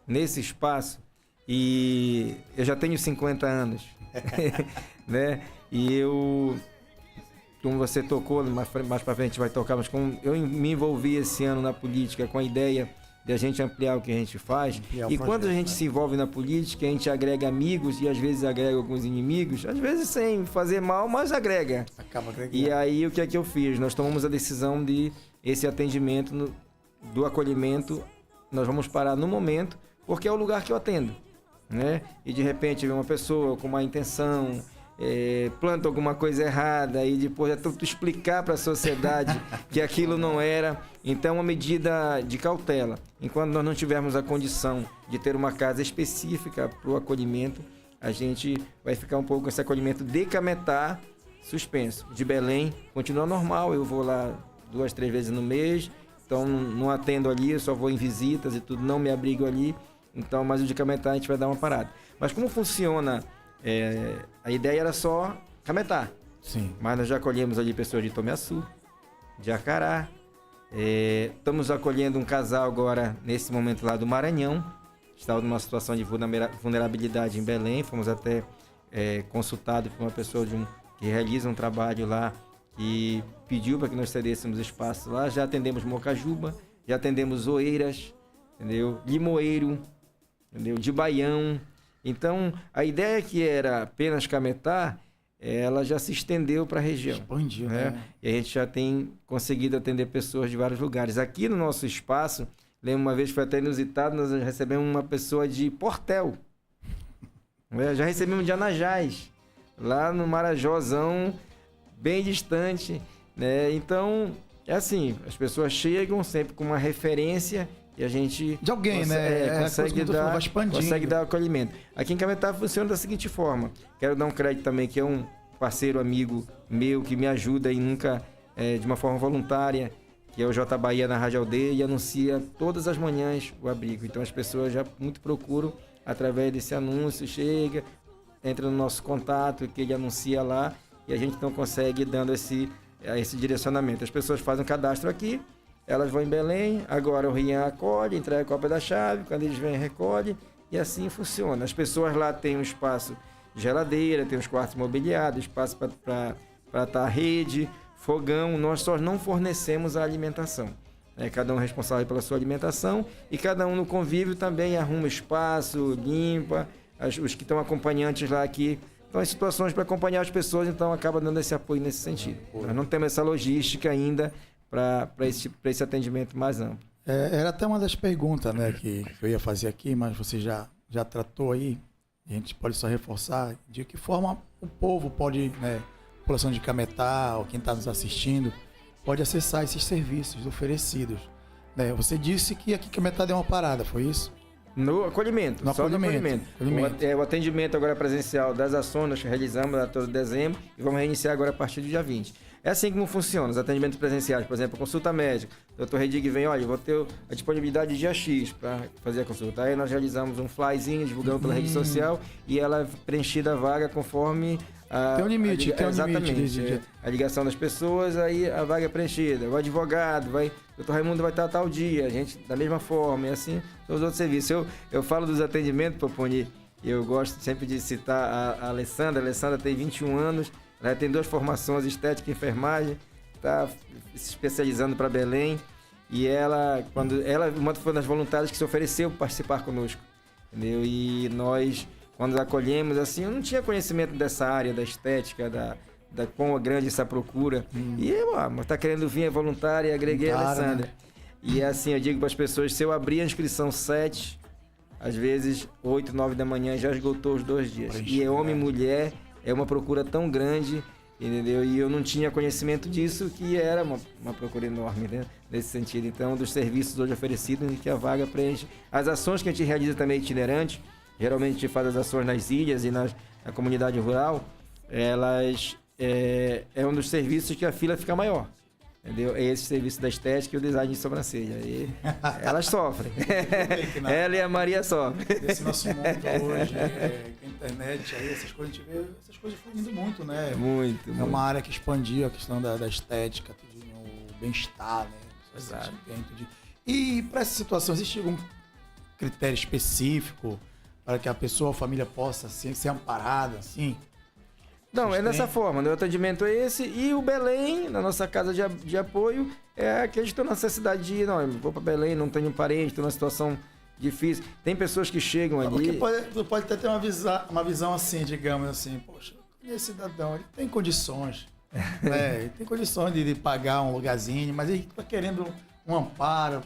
nesse espaço, e eu já tenho 50 anos, né? E eu, como você tocou, mais para frente vai tocar, mas como eu me envolvi esse ano na política com a ideia de a gente ampliar o que a gente faz. E quando a gente se envolve na política, a gente agrega amigos e às vezes agrega alguns inimigos, às vezes sem fazer mal, mas agrega. Acaba agregando. E aí o que é que eu fiz? Nós tomamos a decisão de esse atendimento do acolhimento, nós vamos parar no momento, porque é o lugar que eu atendo, né? E de repente vem uma pessoa com uma intenção, planta alguma coisa errada e depois tu explicar para a sociedade que aquilo não era. Então, uma medida de cautela. Enquanto nós não tivermos a condição de ter uma casa específica para o acolhimento, a gente vai ficar um pouco com esse acolhimento de Cametá suspenso. De Belém continua normal, eu vou lá 2, 3 vezes no mês, então não atendo ali, eu só vou em visitas e tudo, não me abrigo ali. Então, mas o de Cametá a gente vai dar uma parada. Mas como funciona? A ideia era só Cametá. Sim. Mas nós já acolhemos ali pessoas de Tomiaçu, de Acará. Estamos acolhendo um casal agora, nesse momento lá do Maranhão. Estava numa situação de vulnerabilidade em Belém. Fomos até consultados por uma pessoa que realiza um trabalho lá e pediu para que nós cedêssemos espaço lá. Já atendemos Mocajuba, já atendemos Oeiras, entendeu? Limoeiro, entendeu? De Baião. Então, a ideia que era apenas Cametá, ela já se estendeu para a região. Expandiu, né? E a gente já tem conseguido atender pessoas de vários lugares. Aqui no nosso espaço, lembro uma vez, foi até inusitado, nós recebemos uma pessoa de Portel. Já recebemos de Anajás, lá no Marajózão, bem distante, né? Então, é assim, as pessoas chegam sempre com uma referência e a gente de alguém, né? consegue dar acolhimento. Aqui em Cametá funciona da seguinte forma. Quero dar um crédito também, que é um parceiro amigo meu que me ajuda e nunca, de uma forma voluntária, que é o J Bahia na Rádio Aldeia, e anuncia todas as manhãs o abrigo. Então as pessoas já muito procuram através desse anúncio, chega, entra no nosso contato, que ele anuncia lá, e a gente então consegue dando esse direcionamento. As pessoas fazem um cadastro aqui, elas vão em Belém, agora o Rian acolhe, entrega a cópia da chave, quando eles vêm, recolhe, e assim funciona. As pessoas lá têm um espaço de geladeira, tem os quartos mobiliados, espaço para estar a rede, fogão. Nós só não fornecemos a alimentação. Cada um responsável pela sua alimentação e cada um no convívio também arruma espaço, limpa, os que estão acompanhantes lá aqui. Então, as situações para acompanhar as pessoas, então, acaba dando esse apoio nesse sentido. Nós não temos essa logística ainda para esse atendimento mais amplo. Era até uma das perguntas, né, que eu ia fazer aqui, mas você já tratou aí. A gente pode só reforçar de que forma o povo pode, né, a população de Cametá, ou quem está nos assistindo, pode acessar esses serviços oferecidos. Né? Você disse que aqui Cametá deu uma parada, foi isso? No acolhimento. No acolhimento. O atendimento agora presencial das ações nós realizamos a todo dezembro e vamos reiniciar agora a partir do dia 20. É assim como funciona os atendimentos presenciais, por exemplo, consulta médica. O Dr. Redig vem, olha, eu vou ter a disponibilidade de dia X para fazer a consulta. Aí nós realizamos um flyzinho, divulgamos pela rede social e ela é preenchida a vaga conforme tem um limite, exatamente. A ligação das pessoas, aí a vaga é preenchida. O advogado, o Dr. Raimundo vai estar tal dia, a gente da mesma forma, e assim são os outros serviços. Eu falo dos atendimentos, Poponi, eu gosto sempre de citar a Alessandra. A Alessandra tem 21 anos, ela tem 2 formações, estética e enfermagem, está se especializando para Belém, e ela foi uma das voluntárias que se ofereceu para participar conosco, entendeu? E nós, quando acolhemos, assim, eu não tinha conhecimento dessa área, da estética, da quão grande essa procura. E mas tá querendo vir, é voluntária, agreguei a Alessandra. Né? E assim, eu digo para as pessoas, se eu abrir a inscrição 7, às vezes 8, 9 da manhã, já esgotou os 2 dias. E é homem e mulher, é uma procura tão grande, entendeu? E eu não tinha conhecimento disso, que era uma procura enorme, né? Nesse sentido. Então, dos serviços hoje oferecidos, em que a vaga preenche. As ações que a gente realiza também itinerante, geralmente a gente faz as ações nas ilhas e na comunidade rural, elas é um dos serviços que a fila fica maior. Entendeu? É esse serviço da estética e o design de sobrancelha. E elas sofrem. Ela e a Maria sofrem. Esse nosso mundo hoje, com a internet, aí, essas coisas, a gente vê essas coisas fluindo muito, né? Muito. É uma área que expandiu a questão da estética, o bem-estar, né? Exato. E para essa situação, existe algum critério específico para que a pessoa, a família possa ser amparada, assim? Não, é dessa forma, né? O atendimento é esse, e o Belém, na nossa casa de apoio, é que a gente tem necessidade de ir, não, eu vou para Belém, não tenho parente, estou numa situação difícil. Tem pessoas que chegam ali... Porque pode até ter uma visão assim, digamos assim, poxa, esse cidadão, ele tem condições, né? Ele tem condições de pagar um lugarzinho, mas ele está querendo um amparo,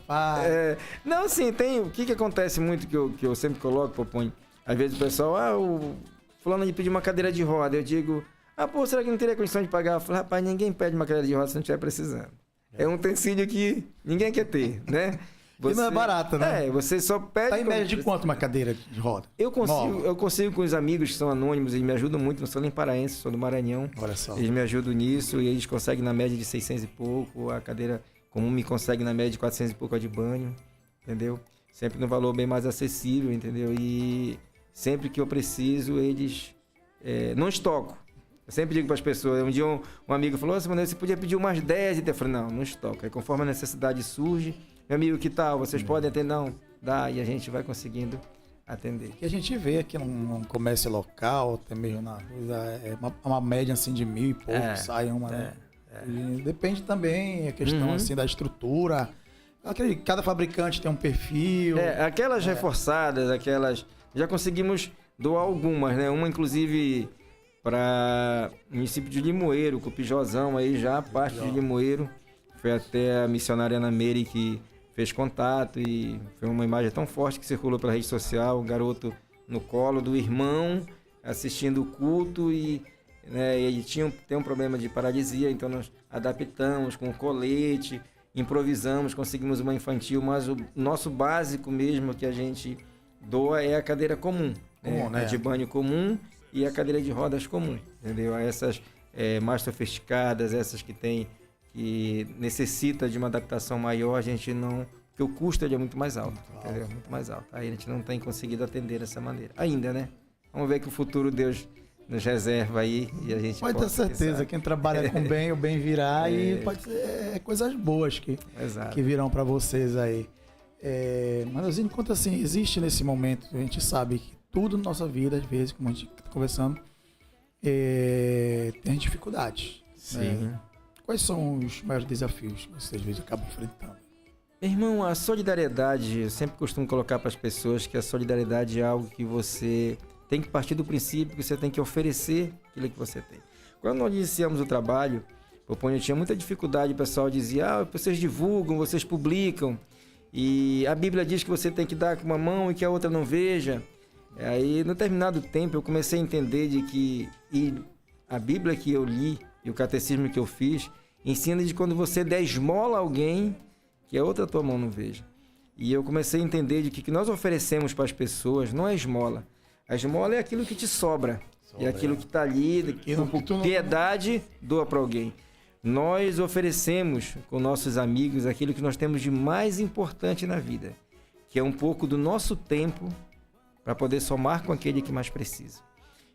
não, sim, tem, o que acontece muito, que eu sempre coloco, Poponi, às vezes o pessoal, o fulano de pedir uma cadeira de roda, eu digo, será que não teria condição de pagar? Eu falo, rapaz, ninguém pede uma cadeira de roda se não estiver precisando. É um utensílio que ninguém quer ter, né? E não é barato, né? Você só pede... Tá em média de quanto uma cadeira de roda? Eu consigo com os amigos que são anônimos, eles me ajudam muito, não sou nem paraense, sou do Maranhão. Olha só. Eles me ajudam nisso e eles conseguem na média de 600 e pouco, a cadeira comum me consegue na média de 400 e pouco a de banho, entendeu? Sempre no valor bem mais acessível, entendeu? E sempre que eu preciso, eles... não estoco. Eu sempre digo para as pessoas, um dia um amigo falou, você podia pedir umas 10, eu falei, não estoco. Aí conforme a necessidade surge, meu amigo, que tal? Vocês podem atender? Não, dá, e a gente vai conseguindo atender. O que a gente vê aqui num comércio local, até mesmo na rua, é uma média assim de 1.000 e pouco, sai uma, né? E depende também a questão assim da estrutura. Cada fabricante tem um perfil. Aquelas reforçadas, já conseguimos doar algumas, né? Uma, inclusive, para o município de Limoeiro, Cupijozão, aí já a parte de Limoeiro. Foi até a missionária Ana Meire que fez contato e foi uma imagem tão forte que circulou pela rede social, o garoto no colo do irmão, assistindo o culto e, né, ele tem um problema de paralisia, então nós adaptamos com colete, improvisamos, conseguimos uma infantil, mas o nosso básico mesmo que a gente doa é a cadeira comum, né? A de banho comum e a cadeira de rodas comum, entendeu? Essas mais sofisticadas, essas que necessita de uma adaptação maior, a gente não... Porque o custo é muito mais alto, entendeu? Muito mais alto. Aí a gente não tem conseguido atender dessa maneira. Ainda, né? Vamos ver que o futuro Deus nos reserva aí e a gente pode ter certeza, quem trabalha com bem, o bem virá e pode ser coisas boas que virão para vocês aí. Mas enquanto assim, existe nesse momento, a gente sabe que tudo na nossa vida, às vezes, como a gente está conversando, tem dificuldades. Sim. Né? Quais são os maiores desafios que vocês às vezes acabam enfrentando? Irmão, a solidariedade, eu sempre costumo colocar para as pessoas que a solidariedade é algo que você tem que partir do princípio que você tem que oferecer aquilo que você tem. Quando nós iniciamos o trabalho, eu tinha muita dificuldade, o pessoal dizia, vocês divulgam, vocês publicam, e a Bíblia diz que você tem que dar com uma mão e que a outra não veja. Aí, no determinado tempo, eu comecei a entender de que a Bíblia que eu li e o catecismo que eu fiz ensina de quando você der esmola a alguém, que a outra tua mão não veja. E eu comecei a entender de que o que nós oferecemos para as pessoas não é esmola. A esmola é aquilo que te sobra. É aquilo que está ali, por piedade, doa para alguém. Nós oferecemos com nossos amigos aquilo que nós temos de mais importante na vida, que é um pouco do nosso tempo para poder somar com aquele que mais precisa.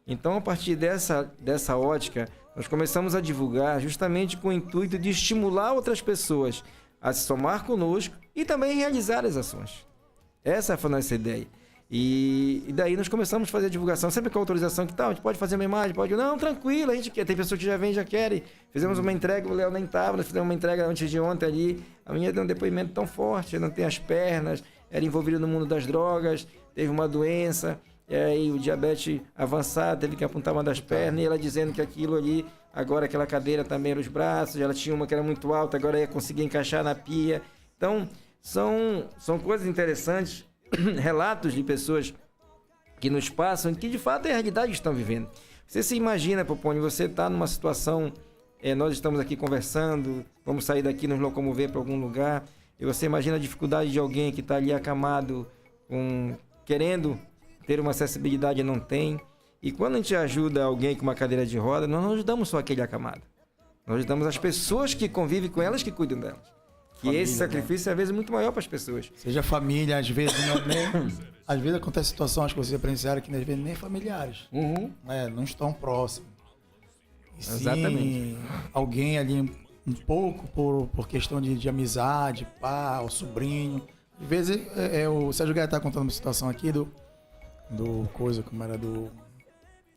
Então, a partir dessa ótica, nós começamos a divulgar justamente com o intuito de estimular outras pessoas a se somar conosco e também realizar as ações. Essa foi a nossa ideia. E daí nós começamos a fazer a divulgação, sempre com a autorização que tal, a gente pode fazer uma imagem, pode... Não, tranquilo, a gente quer. Tem pessoas que já vêm, já querem. Fizemos uma entrega, o Léo nem estava, nós fizemos uma entrega antes de ontem ali. A menina deu um depoimento tão forte, não tem as pernas, era envolvida no mundo das drogas, teve uma doença, e aí o diabetes avançado, teve que apontar uma das pernas, e ela dizendo que aquilo ali, agora aquela cadeira também era os braços, ela tinha uma que era muito alta, agora ia conseguir encaixar na pia. Então, são coisas interessantes, relatos de pessoas que nos passam, que de fato é a realidade que estão vivendo. Você se imagina, Popone, você está numa situação, nós estamos aqui conversando, vamos sair daqui, nos locomover para algum lugar, e você imagina a dificuldade de alguém que está ali acamado, querendo ter uma acessibilidade e não tem. E quando a gente ajuda alguém com uma cadeira de roda, nós não ajudamos só aquele acamado. Nós ajudamos as pessoas que convivem com elas, que cuidam delas. Que esse sacrifício, às vezes, é muito maior para as pessoas. Seja família, às vezes, às vezes acontece situações que vocês presenciaram que às vezes nem familiares. Não estão próximos. E exatamente. Sim, alguém ali um pouco por questão de amizade, pá, o sobrinho. Às vezes, o Sérgio Gaia está contando uma situação aqui do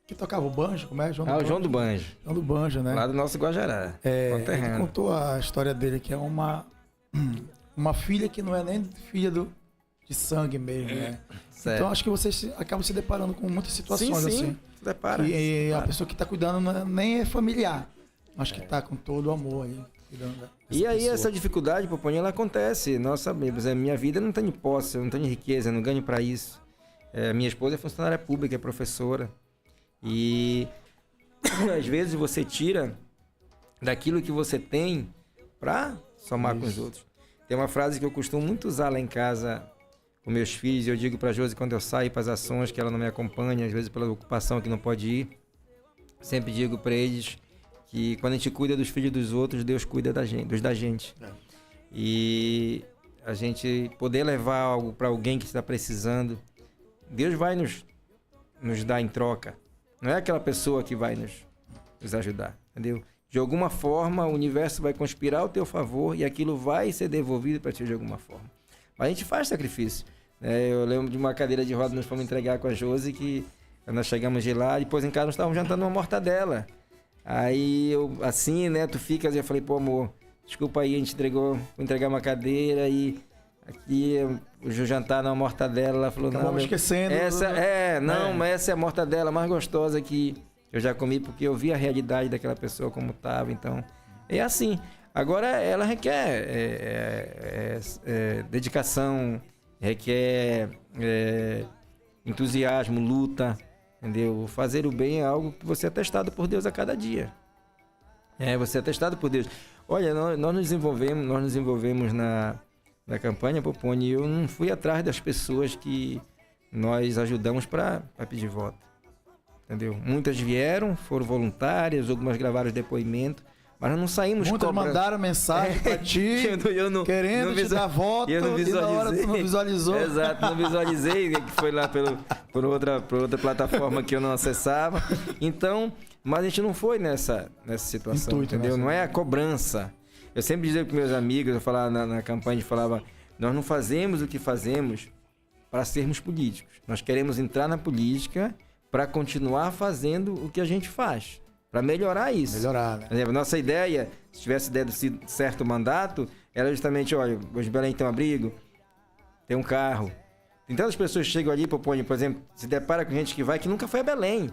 que tocava o banjo, como é? O João do Banjo. João do Banjo, né? Lá do nosso Guajará. Ele contou a história dele, que é uma filha que não é nem filha de sangue mesmo, né? Certo. Então acho que vocês acabam se deparando com muitas situações assim. Se depara. E a pessoa que está cuidando nem é familiar, mas que está com todo o amor aí. E aí essa dificuldade, Poponha, ela acontece. Nós sabemos, minha vida não tem posse, eu não tenho riqueza, eu não ganho para isso. Minha esposa é funcionária pública, é professora. E às vezes você tira daquilo que você tem para somar com os outros. Tem uma frase que eu costumo muito usar lá em casa com meus filhos, e eu digo para a Josi quando eu saio para as ações que ela não me acompanha, às vezes pela ocupação que não pode ir, sempre digo para eles que quando a gente cuida dos filhos dos outros, Deus cuida dos da gente. E a gente poder levar algo para alguém que está precisando, Deus vai nos dar em troca. Não é aquela pessoa que vai nos ajudar, entendeu? De alguma forma, o universo vai conspirar ao teu favor e aquilo vai ser devolvido para ti de alguma forma. Mas a gente faz sacrifício. Eu lembro de uma cadeira de roda que nós fomos entregar com a Josi, que nós chegamos de lá, depois em casa nós estávamos jantando uma mortadela. Aí, tu ficas, e eu falei, pô, amor, desculpa aí, a gente vou entregar uma cadeira e aqui o jantar na mortadela, ela falou, não, Acabamos esquecendo. mas essa é a mortadela mais gostosa que eu já comi, porque eu vi a realidade daquela pessoa como estava, então, é assim. Agora, ela requer dedicação, requer entusiasmo, luta, entendeu? Fazer o bem é algo que você é testado por Deus a cada dia. Você é testado por Deus. Olha, nós nos envolvemos na campanha, Popone, e eu não fui atrás das pessoas que nós ajudamos para pedir voto. Entendeu? Muitas vieram, foram voluntárias, algumas gravaram depoimento, mas nós não saímos Muitas mandaram mensagem para ti, querendo te dar voto, eu não visualizei. E na hora tu não visualizou. Exato, não visualizei, que foi lá por outra plataforma que eu não acessava. Então, mas a gente não foi nessa situação, Intuito, entendeu? Não é a cobrança. Eu sempre dizia com meus amigos, eu falava na campanha, falava, nós não fazemos o que fazemos para sermos políticos. Nós queremos entrar na política para continuar fazendo o que a gente faz, para melhorar isso. Melhorar, né? Por exemplo, nossa ideia, se tivesse dado certo mandato, era justamente, olha, hoje Belém tem um abrigo, tem um carro. Tem tantas pessoas que chegam ali, por exemplo, se depara com gente que vai, que nunca foi a Belém.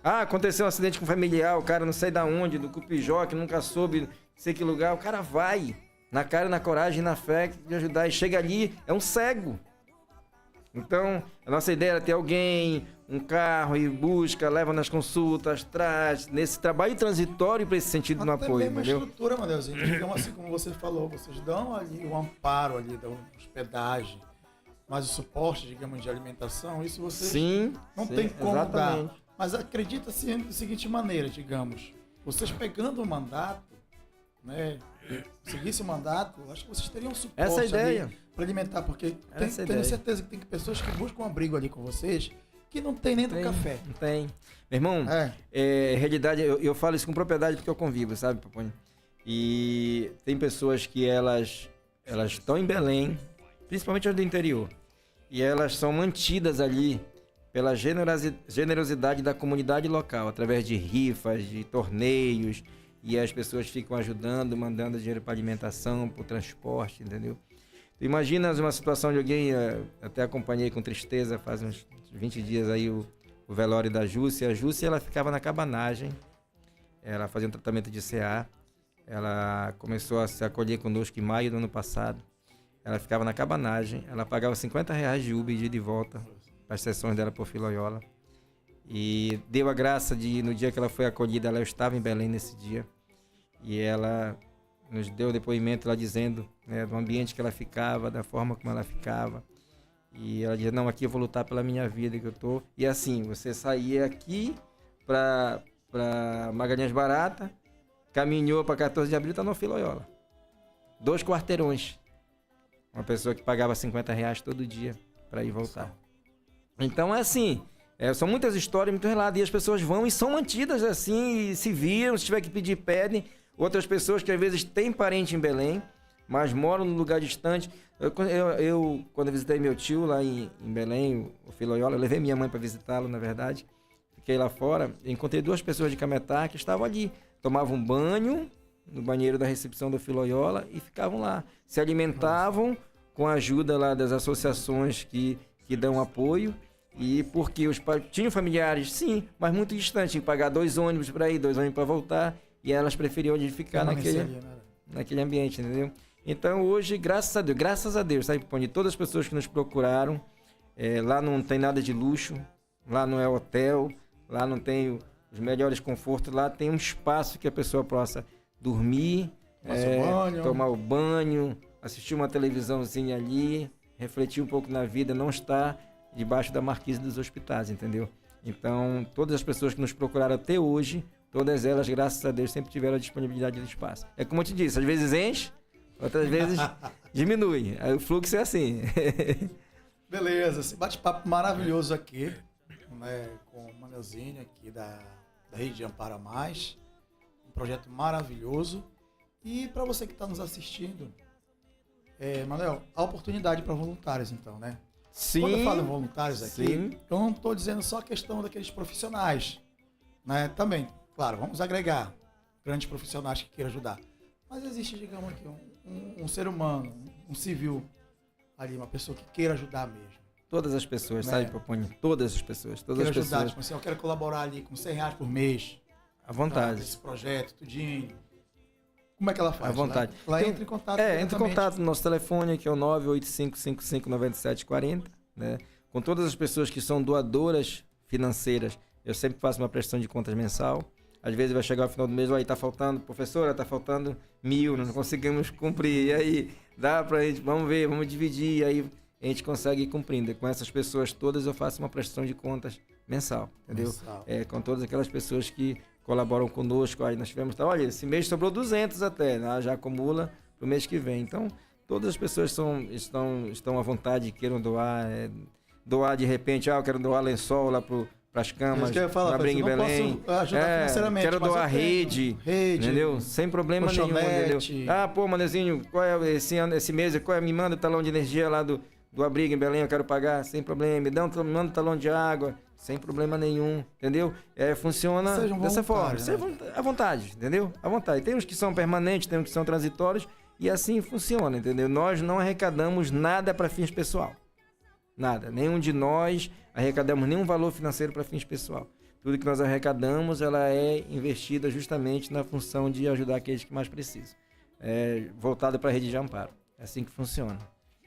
Ah, aconteceu um acidente com um familiar, o cara não sei da onde, do Cupijó, que nunca soube, não sei que lugar, o cara vai, na cara, na coragem, na fé de ajudar, e chega ali, é um cego. Então, a nossa ideia era ter alguém, um carro, e busca, leva nas consultas, traz, nesse trabalho transitório para esse sentido no apoio, mesmo entendeu? A estrutura, Manelzinho, digamos assim, como você falou, vocês dão ali o amparo ali, dão hospedagem, mas o suporte, digamos, de alimentação, isso vocês não tem como exatamente. dar. Mas acredita-se da seguinte maneira, digamos, vocês pegando o mandato, né, seguisse o mandato, acho que vocês teriam suporte essa é a ideia para alimentar, porque tenho certeza que tem pessoas que buscam um abrigo ali com vocês que não tem nem do café. Não tem. Meu irmão, realidade, eu falo isso com propriedade porque eu convivo, sabe, Popone? E tem pessoas que elas estão em Belém, principalmente as do interior, e elas são mantidas ali pela generosidade da comunidade local, através de rifas, de torneios, e as pessoas ficam ajudando, mandando dinheiro para alimentação, para o transporte, entendeu? Tu imaginas uma situação de alguém, até acompanhei com tristeza, faz uns 20 dias aí o velório da Júcia. A Júcia, ela ficava na cabanagem, ela fazia um tratamento de CA, ela começou a se acolher conosco em maio do ano passado, ela ficava na cabanagem, ela pagava R$50 de Uber de ida e volta para as sessões dela por Filoiola, e deu a graça de, no dia que ela foi acolhida, ela estava em Belém nesse dia, e ela nos deu o depoimento lá dizendo, né, do ambiente que ela ficava, da forma como ela ficava, e ela dizia, não, aqui eu vou lutar pela minha vida que eu tô, e assim, você saía aqui para Magalhães Barata, caminhou para 14 de abril, tá no Filoiola, 2 quarteirões, uma pessoa que pagava R$50 todo dia para ir voltar. Então é assim, são muitas histórias, muito relatos, e as pessoas vão e são mantidas assim, e se viram, se tiver que pedir, pedem. Outras pessoas que às vezes têm parente em Belém, mas moram num lugar distante. Eu quando eu visitei meu tio lá em Belém, o Filoiola, eu levei minha mãe para visitá-lo, na verdade. Fiquei lá fora, encontrei 2 pessoas de Cametá que estavam ali. Tomavam banho no banheiro da recepção do Filoiola e ficavam lá. Se alimentavam com a ajuda lá das associações que dão apoio. E porque os pais tinham familiares, sim, mas muito distantes, tinham que pagar 2 ônibus para ir, 2 ônibus para voltar. E elas preferiam de ficar naquele ambiente, entendeu? Então hoje, graças a Deus, sabe, Popone, todas as pessoas que nos procuraram, lá não tem nada de luxo, lá não é hotel, lá não tem os melhores confortos, lá tem um espaço que a pessoa possa dormir, tomar o banho, assistir uma televisãozinha ali, refletir um pouco na vida, não estar debaixo da marquise dos hospitais, entendeu? Então, todas as pessoas que nos procuraram até hoje, todas elas, graças a Deus, sempre tiveram a disponibilidade do espaço. É como eu te disse, às vezes enche, outras vezes diminui. Aí o fluxo é assim. Beleza, esse bate-papo maravilhoso aqui, né, com o Manelzinho aqui da Rede de Amparo a Mais. Um projeto maravilhoso. E para você que está nos assistindo, Manel, a oportunidade para voluntários, então, né? Sim. Quando eu falo em voluntários aqui, sim, eu não estou dizendo só a questão daqueles profissionais, né? Também, claro, vamos agregar grandes profissionais que queiram ajudar. Mas existe, digamos aqui, um ser humano, um civil, ali, uma pessoa que queira ajudar mesmo. Todas as pessoas, Né? sabe, Popone? Todas as pessoas. Todas Queira as ajudar, pessoas. tipo assim, eu quero colaborar ali com R$100 por mês. À vontade. Esse projeto, tudinho. Como é que ela faz? À vontade. Ela entra em contato. Entra em diretamente. contato no nosso telefone, que é o 985559740, né? Com todas as pessoas que são doadoras financeiras, eu sempre faço uma prestação de contas mensal. Às vezes vai chegar ao final do mês, aí tá faltando, professora, tá faltando 1.000, não conseguimos cumprir. E aí, dá pra gente, vamos ver, vamos dividir, e aí a gente consegue ir cumprindo. E com essas pessoas todas eu faço uma prestação de contas mensal, entendeu? Mensal. Com todas aquelas pessoas que colaboram conosco. Aí nós tivemos, olha, esse mês sobrou 200 até, né? Já acumula pro mês que vem. Então, todas as pessoas estão à vontade, queiram doar, doar de repente, eu quero doar lençol lá para as camas, na Bringue Belém, quero doar rede, entendeu? Sem problema nenhum, entendeu? Pô, Manezinho, qual é esse mês, me manda o talão de energia lá do Abrigo em Belém, eu quero pagar, sem problema, me manda o talão de água, sem problema nenhum, entendeu? Funciona dessa forma, à vontade, entendeu? À vontade. Tem uns que são permanentes, tem uns que são transitórios, e assim funciona, entendeu? Nós não arrecadamos nada para fins pessoal. Nada. Nenhum de nós arrecadamos nenhum valor financeiro para fins pessoal. Tudo que nós arrecadamos, ela é investida justamente na função de ajudar aqueles que mais precisam. Voltada para a rede de amparo. É assim que funciona.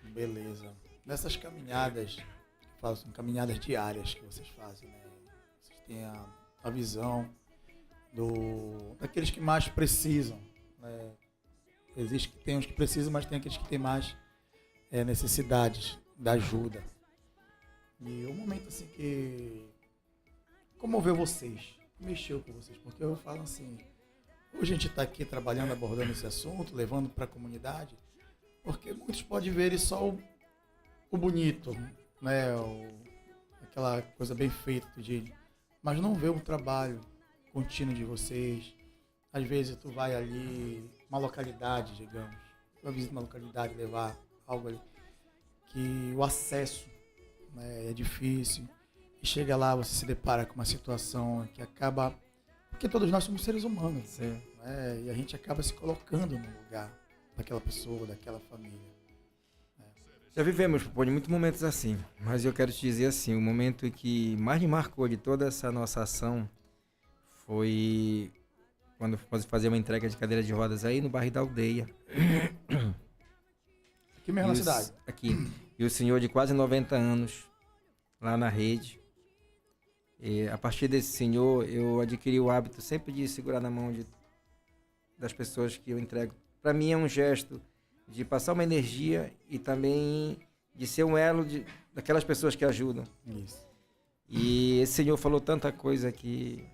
Beleza. Nessas caminhadas, são caminhadas diárias que vocês fazem, né? Vocês têm a visão daqueles que mais precisam, né? Tem uns que precisam, mas tem aqueles que têm mais necessidades da ajuda. E um momento assim que comoveu vocês, mexeu com vocês, porque eu falo assim, hoje a gente está aqui trabalhando, abordando esse assunto, levando para a comunidade, porque muitos podem ver só o bonito, né? Aquela coisa bem feita do dia, mas não vê o trabalho contínuo de vocês. Às vezes tu vai ali, uma localidade, digamos, tu visita uma localidade, levar algo ali, que o acesso, né, é difícil, e chega lá, você se depara com uma situação que acaba, porque todos nós somos seres humanos, né, e a gente acaba se colocando no lugar daquela pessoa, daquela família. Já vivemos, Popone, muitos momentos assim, mas eu quero te dizer assim, o momento que mais me marcou de toda essa nossa ação foi quando fazia uma entrega de cadeira de rodas aí no bairro da Aldeia. Aqui mesmo na cidade? Aqui. E o senhor de quase 90 anos, lá na rede. E a partir desse senhor, eu adquiri o hábito sempre de segurar na mão das pessoas que eu entrego. Para mim é um gesto de passar uma energia e também de ser um elo daquelas pessoas que ajudam. Isso. E esse senhor falou tanta coisa que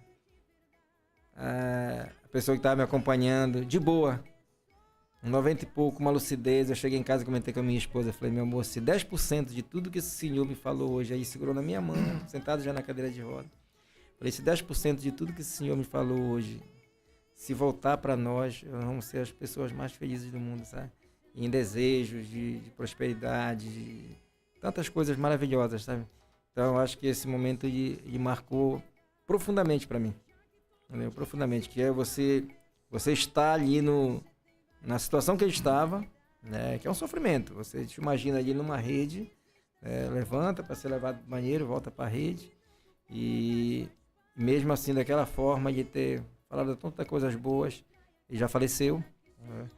a pessoa que estava me acompanhando, de boa, 90 e pouco, uma lucidez, eu cheguei em casa e comentei com a minha esposa, falei, meu amor, se 10% de tudo que esse senhor me falou hoje, aí segurou na minha mão, sentado já na cadeira de roda, falei, se 10% de tudo que esse senhor me falou hoje, se voltar para nós, vamos ser as pessoas mais felizes do mundo, sabe? Em desejos de prosperidade, de tantas coisas maravilhosas, sabe? Então, eu acho que esse momento ele marcou profundamente para mim, entendeu? Profundamente, que é você estar ali na situação que ele estava, né? Que é um sofrimento. Você te imagina ali numa rede, levanta para ser levado para o banheiro, volta para a rede, e mesmo assim, daquela forma de ter falado tantas coisas boas, ele já faleceu, né?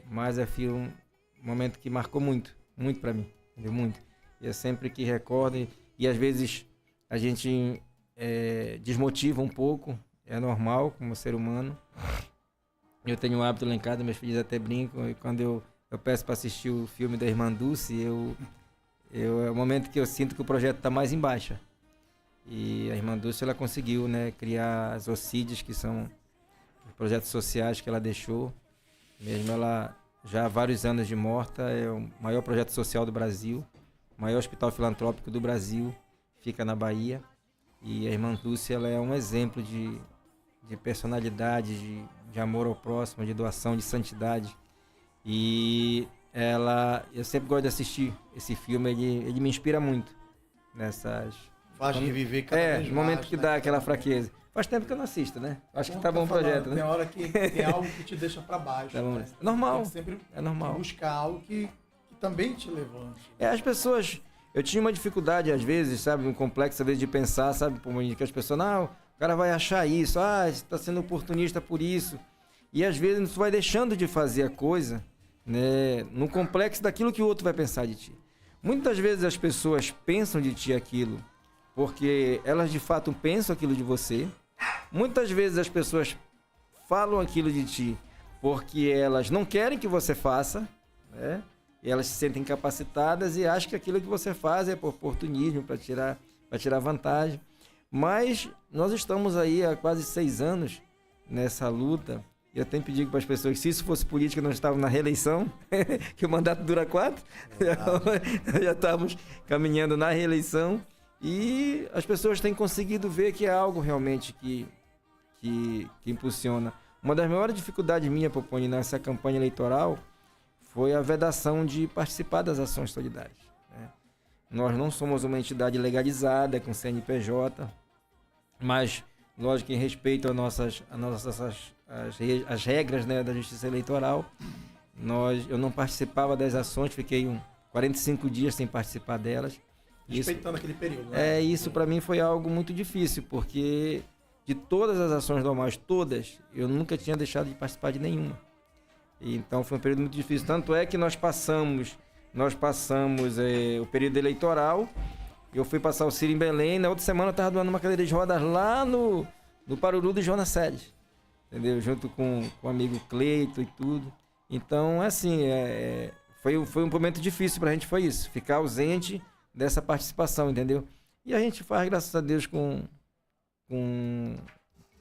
Mas um momento que marcou muito para mim, entendeu? Muito. E é sempre que recordo, e às vezes a gente desmotiva um pouco, é normal como ser humano. Eu tenho um hábito lá em casa, meus filhos até brincam, e quando eu peço para assistir o filme da Irmã Dulce, é o momento que eu sinto que o projeto está mais em baixa. E a Irmã Dulce, ela conseguiu, né, criar as OCIDs, que são os projetos sociais que ela deixou. Mesmo ela, já há vários anos de morta, é o maior projeto social do Brasil, o maior hospital filantrópico do Brasil, fica na Bahia. E a Irmã Dulce, ela é um exemplo de personalidade, de amor ao próximo, de doação, de santidade. E eu sempre gosto de assistir esse filme, ele me inspira muito nessas... Faz reviver cada vez mais. No momento que dá aquela fraqueza. Faz tempo que eu não assisto, né? Acho que tá bom o projeto, né? Tem hora que tem algo que te deixa para baixo. Tá bom. É normal. Tem sempre é normal. buscar algo que também te levante. As pessoas... Eu tinha uma dificuldade, às vezes, sabe? Um complexo, às vezes, de pensar, sabe? Que as pessoas, não, o cara vai achar isso. Você está sendo oportunista por isso. E, às vezes, tu vai deixando de fazer a coisa, né? No complexo daquilo que o outro vai pensar de ti. Muitas vezes as pessoas pensam de ti aquilo porque elas, de fato, pensam aquilo de você. Muitas vezes as pessoas falam aquilo de ti porque elas não querem que você faça, né? E elas se sentem incapacitadas e acham que aquilo que você faz é por oportunismo, para tirar vantagem. Mas nós estamos aí há quase 6 anos nessa luta. E eu tenho pedido para as pessoas que, se isso fosse política, nós estávamos na reeleição, que o mandato dura 4. Já estávamos caminhando na reeleição. E as pessoas têm conseguido ver que é algo realmente que impulsiona. Uma das maiores dificuldades minha, Poponi, nessa campanha eleitoral foi a vedação de participar das ações solidárias, né? Nós não somos uma entidade legalizada com CNPJ, mas, lógico, em respeito às regras, né, da Justiça Eleitoral, eu não participava das ações, fiquei 45 dias sem participar delas. Respeitando aquele período, né? Isso para mim foi algo muito difícil, porque de todas as ações normais, todas, eu nunca tinha deixado de participar de nenhuma. Então foi um período muito difícil. Tanto é que nós passamos o período eleitoral. Eu fui passar o Ciro em Belém. Na outra semana eu estava doando uma cadeira de rodas lá no Paruru do Jonas Sedes, entendeu? Junto com o amigo Cleito e tudo. Então, assim, foi um momento difícil pra gente, foi isso. Ficar ausente dessa participação, entendeu? E a gente faz, graças a Deus, com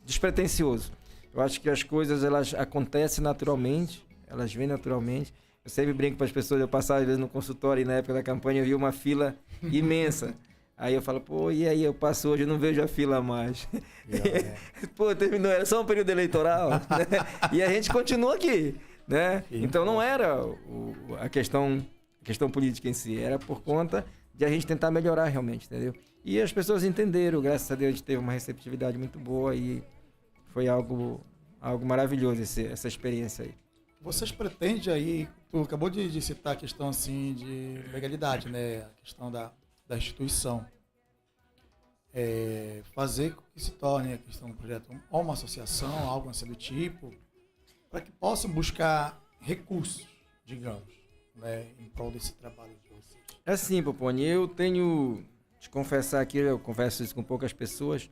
despretensioso. Eu acho que as coisas, elas acontecem naturalmente, elas vêm naturalmente. Eu sempre brinco para as pessoas, eu passava às vezes no consultório e na época da campanha eu vi uma fila imensa. Aí eu falo, e aí eu passo hoje, eu não vejo a fila mais. Terminou, era só um período eleitoral, né? E a gente continua aqui, né? Então não era a questão política em si, era por conta de a gente tentar melhorar realmente, entendeu? E as pessoas entenderam, graças a Deus a gente teve uma receptividade muito boa e foi algo maravilhoso essa experiência aí. Vocês pretendem aí, tu acabou de citar a questão assim de legalidade, né? A questão da instituição. Fazer com que se torne a questão do projeto ou uma associação, algo assim do tipo, para que possam buscar recursos, digamos, né, em prol desse trabalho de vocês. É assim, Poponi, eu tenho, te confessar aqui, eu converso isso com poucas pessoas,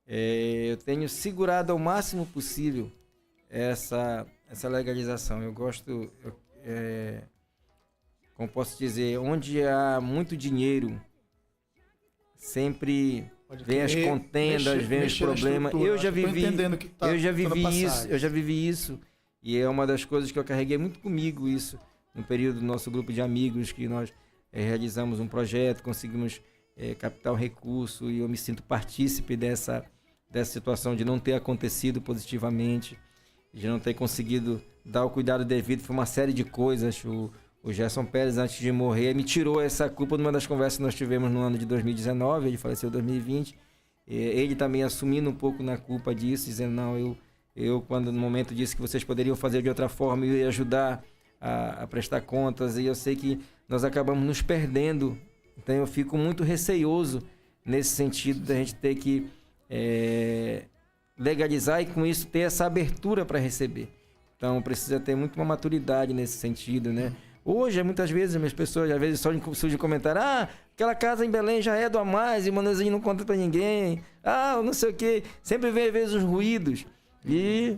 eu tenho segurado ao máximo possível essa legalização. Eu gosto, como posso dizer, onde há muito dinheiro, sempre vem as contendas, vem os problemas. Eu já vivi isso, e é uma das coisas que eu carreguei muito comigo isso, no período do nosso grupo de amigos, que nós realizamos um projeto, conseguimos captar um recurso, e eu me sinto partícipe dessa situação de não ter acontecido positivamente, de não ter conseguido dar o cuidado devido. Foi uma série de coisas. O Gerson Pérez, antes de morrer, me tirou essa culpa numa das conversas que nós tivemos no ano de 2019, ele faleceu em 2020, ele também assumindo um pouco na culpa disso, dizendo, não, eu quando no momento disse que vocês poderiam fazer de outra forma, eu ia ajudar a prestar contas, e eu sei que nós acabamos nos perdendo. Então eu fico muito receioso nesse sentido da gente ter que legalizar e com isso ter essa abertura para receber. Então precisa ter muito uma maturidade nesse sentido, né? Hoje, muitas vezes, as pessoas, às vezes, só surge comentário, aquela casa em Belém já é do Amaz, e o Manuelzinho não conta para ninguém, não sei o quê. Sempre vem, às vezes, os ruídos.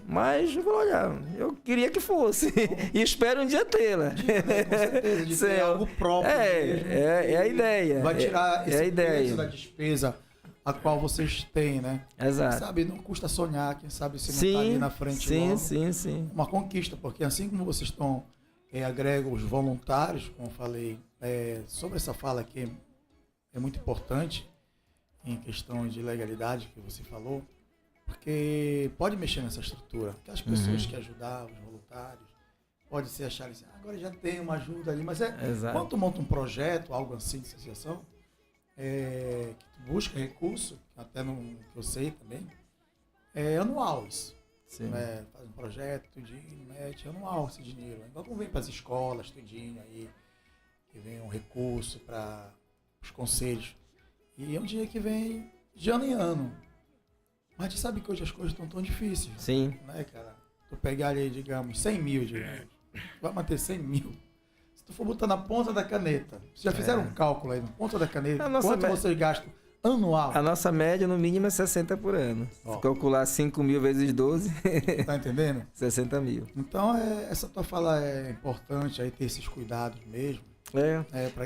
Mas, eu vou olhar, eu queria que fosse, e espero um dia tê-la. Com certeza, de ter algo próprio. É a ideia. Vai tirar esse peso da despesa a qual vocês têm, né? Exato. Quem sabe não custa sonhar, quem sabe se não está ali na frente logo. Sim. Uma conquista, porque assim como vocês estão, agregam os voluntários, como eu falei, sobre essa fala aqui é muito importante, em questão de legalidade que você falou, porque pode mexer nessa estrutura. Aquelas pessoas que ajudavam, os voluntários, pode ser acharem assim, agora já tem uma ajuda ali, mas quando tu monta um projeto, algo assim de associação, que tu busca recurso, até no que eu sei também, anual isso. Né? Faz um projeto, tudinho, mete anual esse dinheiro. Então não vem para as escolas, tudinho aí. que vem um recurso para os conselhos. E é um dinheiro que vem de ano em ano. Mas a gente sabe que hoje as coisas estão tão difíceis. Sim. Né, cara? Tu pegar ali, digamos, 100 mil, vai manter 100 mil. Se tu for botar na ponta da caneta, vocês já fizeram um cálculo aí, na ponta da caneta, quanto vocês gastam anual? A nossa média, no mínimo, é 60 por ano. Se calcular 5 mil vezes 12... Tá entendendo? 60 mil. Então, essa tua fala é importante, aí ter esses cuidados mesmo.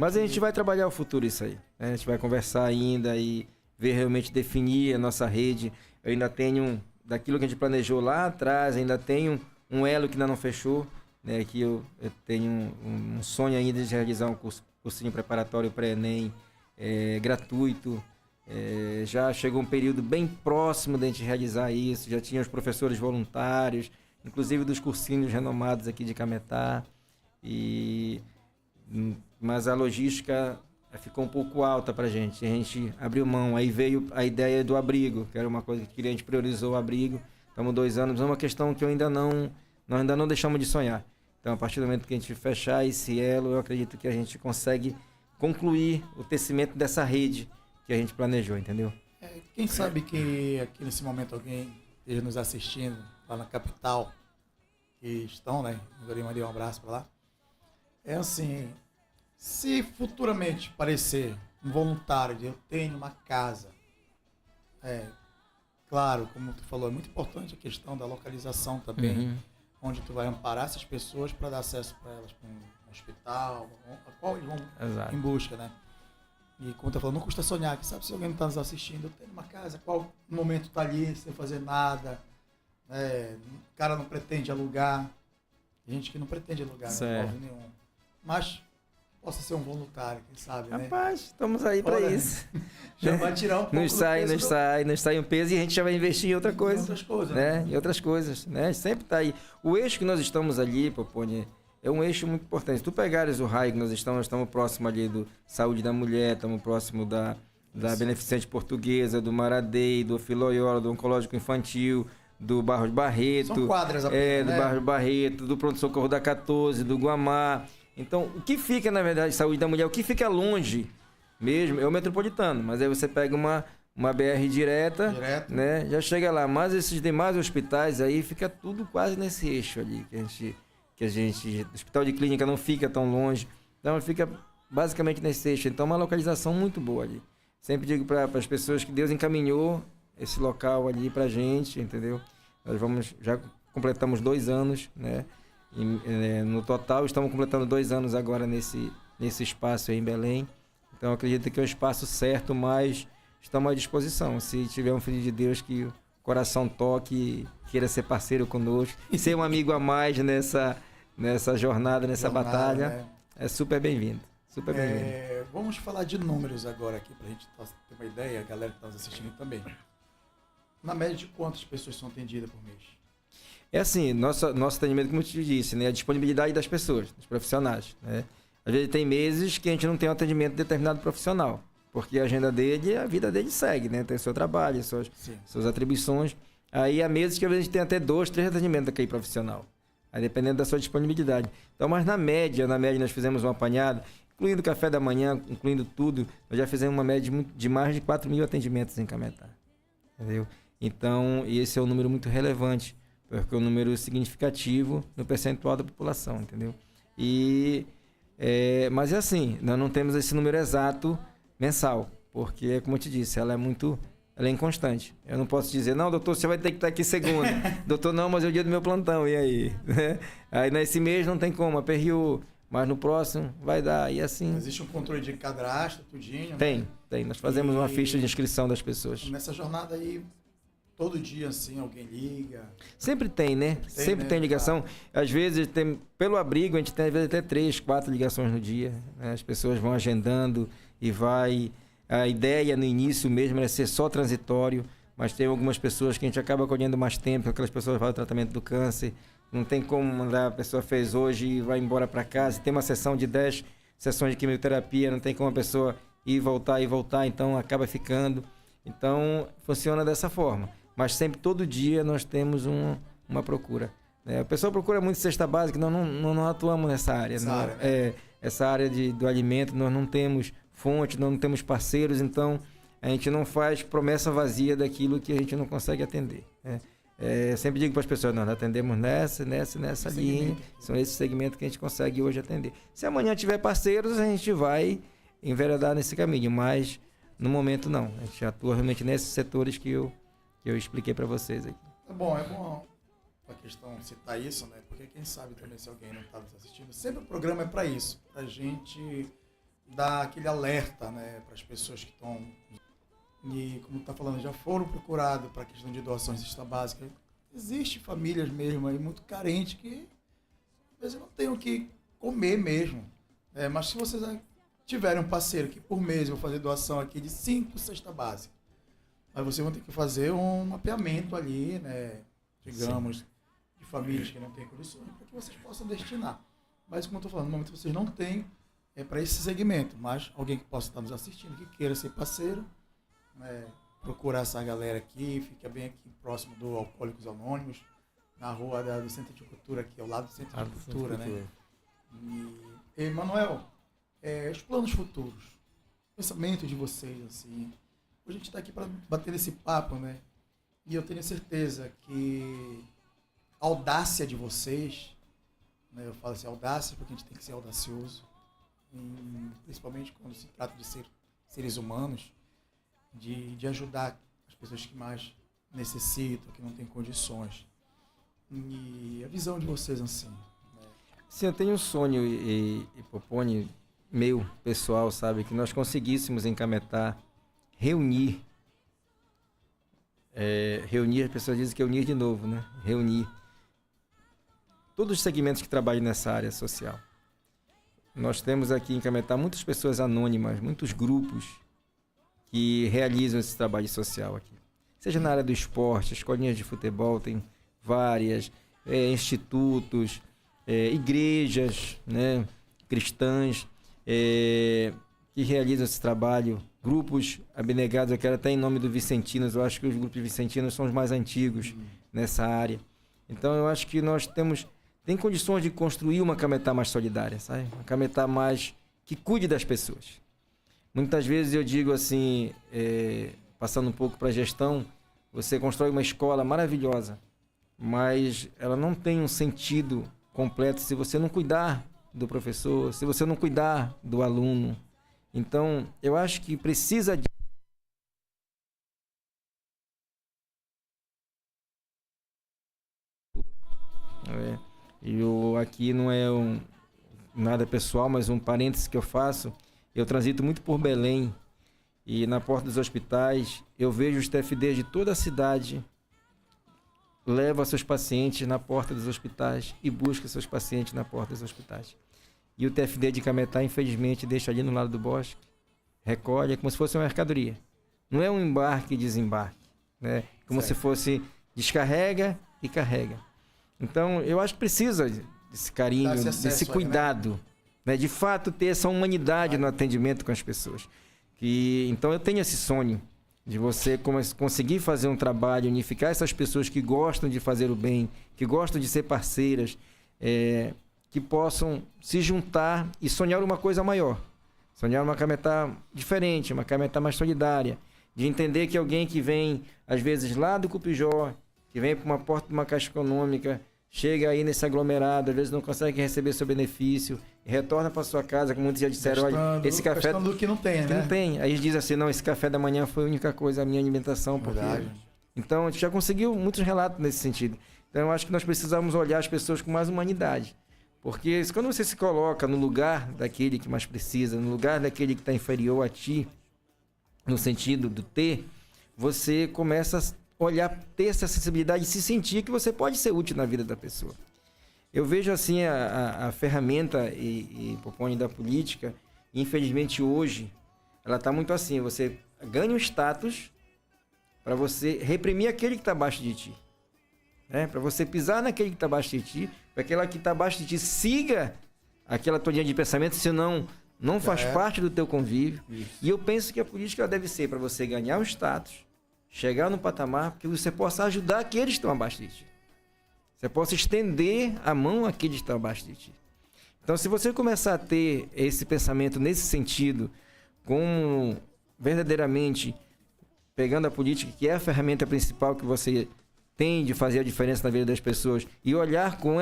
Mas a gente vai trabalhar o futuro isso aí. A gente vai conversar ainda e ver realmente definir a nossa rede. Eu ainda tenho, daquilo que a gente planejou lá atrás, ainda tenho um elo que ainda não fechou. Né, que eu tenho um sonho ainda de realizar um cursinho preparatório para Enem gratuito. Já chegou um período bem próximo de a gente realizar isso. Já tinha os professores voluntários, inclusive dos cursinhos renomados aqui de Cametá. Mas a logística ficou um pouco alta para a gente abriu mão. Aí veio a ideia do abrigo, que era uma coisa que a gente priorizou o abrigo. Estamos 2 anos, é uma questão que nós ainda não deixamos de sonhar. Então, a partir do momento que a gente fechar esse elo, eu acredito que a gente consegue concluir o tecimento dessa rede que a gente planejou, entendeu? Quem sabe que aqui nesse momento alguém esteja nos assistindo lá na capital, que estão, né? Eu mandei um abraço para lá. É assim, se futuramente parecer um voluntário de eu tenho uma casa, claro, como tu falou, é muito importante a questão da localização também, onde tu vai amparar essas pessoas para dar acesso para elas para um hospital, a qual eles vão em busca, né? E como tu falou, não custa sonhar, que sabe se alguém está nos assistindo, eu tenho uma casa, qual momento tá ali sem fazer nada, o cara não pretende alugar, tem gente que não pretende alugar, não pode nenhum, mas possa ser um voluntário, quem sabe, né? Rapaz, estamos aí para isso. Já vai tirar um pouco nos sai um peso e a gente já vai investir em outra coisa. Em outras coisas, né? Em outras coisas, né? Sempre está aí. O eixo que nós estamos ali, Popone, é um eixo muito importante. Se tu pegares o raio que nós estamos próximo ali do Saúde da Mulher, estamos próximo da Beneficente Portuguesa, do Maradei, do Filoiola, do Oncológico Infantil, do Barros Barreto. São quadras apenas, do Barros Barreto, do Pronto Socorro da 14, do Guamá. Então, o que fica, na verdade, Saúde da Mulher, o que fica longe mesmo é o metropolitano. Mas aí você pega uma BR direta, né? Já chega lá. Mas esses demais hospitais aí, fica tudo quase nesse eixo ali. Que a gente o hospital de clínica não fica tão longe. Então, fica basicamente nesse eixo. Então, uma localização muito boa ali. Sempre digo para as pessoas que Deus encaminhou esse local ali pra gente, entendeu? Nós já completamos 2 anos, né? No total, estamos completando 2 anos agora nesse espaço aí em Belém. Então, acredito que é o espaço certo, mas estamos à disposição. Se tiver um filho de Deus que o coração toque, queira ser parceiro conosco, ser um amigo a mais nessa jornada, nessa batalha, né? É super bem-vindo. Super bem-vindo. Vamos falar de números agora aqui, para a gente ter uma ideia, a galera que está nos assistindo também. Na média de quantas pessoas são atendidas por mês? É assim, nosso atendimento, como eu te disse, né? A disponibilidade das pessoas, dos profissionais, né? Às vezes tem meses que a gente não tem um atendimento de determinado profissional, porque a agenda dele, a vida dele segue, né? Tem o seu trabalho, suas atribuições. Aí há meses que às vezes a gente tem até 2, 3 atendimentos daquele profissional, aí dependendo da sua disponibilidade. Então, mas na média nós fizemos um apanhado, incluindo o café da manhã, incluindo tudo, nós já fizemos uma média de mais de 4 mil atendimentos em Cametá, entendeu? Então, esse é um número muito relevante, porque é um número significativo no percentual da população, entendeu? Mas é assim, nós não temos esse número exato mensal, porque, como eu te disse, ela é inconstante. Eu não posso dizer, não, doutor, você vai ter que estar aqui segunda. Doutor, não, mas é o dia do meu plantão, e aí? Aí nesse mês não tem como, aperreou, mas no próximo vai dar, e assim... Existe um controle de cadastro, tudinho? Tem. Nós fazemos uma ficha de inscrição das pessoas. Nessa jornada aí, todo dia, assim, alguém liga? Sempre tem, né? Sempre tem ligação. Claro. Às vezes, pelo abrigo, a gente tem às vezes até 3, 4 ligações no dia. Né? As pessoas vão agendando e vai... A ideia no início mesmo era ser só transitório, mas tem algumas pessoas que a gente acaba acolhendo mais tempo, aquelas pessoas fazem o tratamento do câncer. Não tem como mandar, a pessoa fez hoje e vai embora para casa. Tem uma sessão de 10 sessões de quimioterapia, não tem como a pessoa ir e voltar, então acaba ficando. Então, funciona dessa forma. Mas sempre, todo dia, nós temos uma procura. A pessoa procura muito cesta básica, nós não atuamos nessa área. essa área do alimento, nós não temos fonte, nós não temos parceiros, então a gente não faz promessa vazia daquilo que a gente não consegue atender, né? Eu sempre digo para as pessoas, nós atendemos nessa linha, são esses segmentos que a gente consegue hoje atender. Se amanhã tiver parceiros, a gente vai enveredar nesse caminho, mas no momento não. A gente atua realmente nesses setores que eu expliquei para vocês aqui. É bom a questão citar isso, né? Porque quem sabe também, se alguém não está nos assistindo, sempre o programa é para isso, para a gente dar aquele alerta, né, para as pessoas que estão, e como está falando, já foram procurados para a questão de doações de cesta básica. Existem famílias mesmo aí muito carentes que às vezes não têm o que comer mesmo, mas se vocês tiverem um parceiro que por mês vai fazer doação aqui de 5 cestas básicas, aí vocês vão ter que fazer um mapeamento ali, né, digamos, de famílias que não têm condições, para que vocês possam destinar. Mas, como eu estou falando, no momento vocês não têm para esse segmento, mas alguém que possa estar nos assistindo, que queira ser parceiro, né, procurar essa galera aqui, fica bem aqui próximo do Alcoólicos Anônimos, na rua do Centro de Cultura, aqui ao lado do Centro de Cultura, né? E Manuel, os planos futuros, pensamento de vocês, assim, a gente está aqui para bater esse papo, né? E eu tenho certeza que a audácia de vocês, né? Eu falo assim, audácia porque a gente tem que ser audacioso, principalmente quando se trata de seres humanos, de ajudar as pessoas que mais necessitam, que não têm condições. E a visão de vocês, assim. Né? Sim, eu tenho um sonho, e Popone, meu, pessoal, sabe, que nós conseguíssemos em Cametá reunir, as pessoas dizem que é unir de novo, né? Reunir todos os segmentos que trabalham nessa área social. Nós temos aqui em Cametá muitas pessoas anônimas, muitos grupos que realizam esse trabalho social aqui. Seja na área do esporte, escolinhas de futebol, tem várias, institutos, igrejas, né, cristãs, que realizam esse trabalho, grupos abnegados, eu quero até em nome do Vicentinos, eu acho que os grupos Vicentinos são os mais antigos nessa área. Então eu acho que nós tem condições de construir uma Cametá mais solidária, sabe? Uma Cametá mais que cuide das pessoas. Muitas vezes eu digo assim, passando um pouco para a gestão, você constrói uma escola maravilhosa, mas ela não tem um sentido completo se você não cuidar do professor, se você não cuidar do aluno. Então, eu acho que precisa de aqui não é nada pessoal, mas um parêntese que eu faço. Eu transito muito por Belém e na porta dos hospitais eu vejo os TFDs de toda a cidade levam seus pacientes na porta dos hospitais e buscam seus pacientes na porta dos hospitais. E o TFD de Cametá, infelizmente, deixa ali no lado do bosque, recolhe, é como se fosse uma mercadoria. Não é um embarque e desembarque, né? Como se fosse descarrega e carrega. Então, eu acho que precisa desse carinho, desse cuidado, né? De fato ter essa humanidade no atendimento com as pessoas. Então eu tenho esse sonho de você conseguir fazer um trabalho, unificar essas pessoas que gostam de fazer o bem, que gostam de ser parceiras, que possam se juntar e sonhar uma coisa maior. Sonhar uma Cametá diferente, uma Cametá mais solidária, de entender que alguém que vem, às vezes, lá do Cupijó, que vem para uma porta de uma Caixa Econômica, chega aí nesse aglomerado, às vezes não consegue receber seu benefício, retorna para sua casa, como muitos já disseram, olha, esse café... do que não tem, né? Não tem. Aí diz assim, não, esse café da manhã foi a única coisa, a minha alimentação. Verdade. Então, a gente já conseguiu muitos relatos nesse sentido. Então, eu acho que nós precisamos olhar as pessoas com mais humanidade. Porque quando você se coloca no lugar daquele que mais precisa, no lugar daquele que está inferior a ti, no sentido do ter, você começa a olhar, ter essa sensibilidade e se sentir que você pode ser útil na vida da pessoa. Eu vejo assim a ferramenta e propõe da política, e infelizmente hoje, ela está muito assim, você ganha um status para você reprimir aquele que está abaixo de ti. Né? Para você pisar naquele que está abaixo de ti, para aquela que está abaixo de ti siga aquela tua linha de pensamento, senão não faz parte do teu convívio. Isso. E eu penso que a política deve ser para você ganhar um status, chegar no patamar, que você possa ajudar aqueles que estão abaixo de ti. Você possa estender a mão àqueles que estão abaixo de ti. Então, se você começar a ter esse pensamento nesse sentido, com verdadeiramente pegando a política, que é a ferramenta principal que você tem de fazer a diferença na vida das pessoas, e olhar com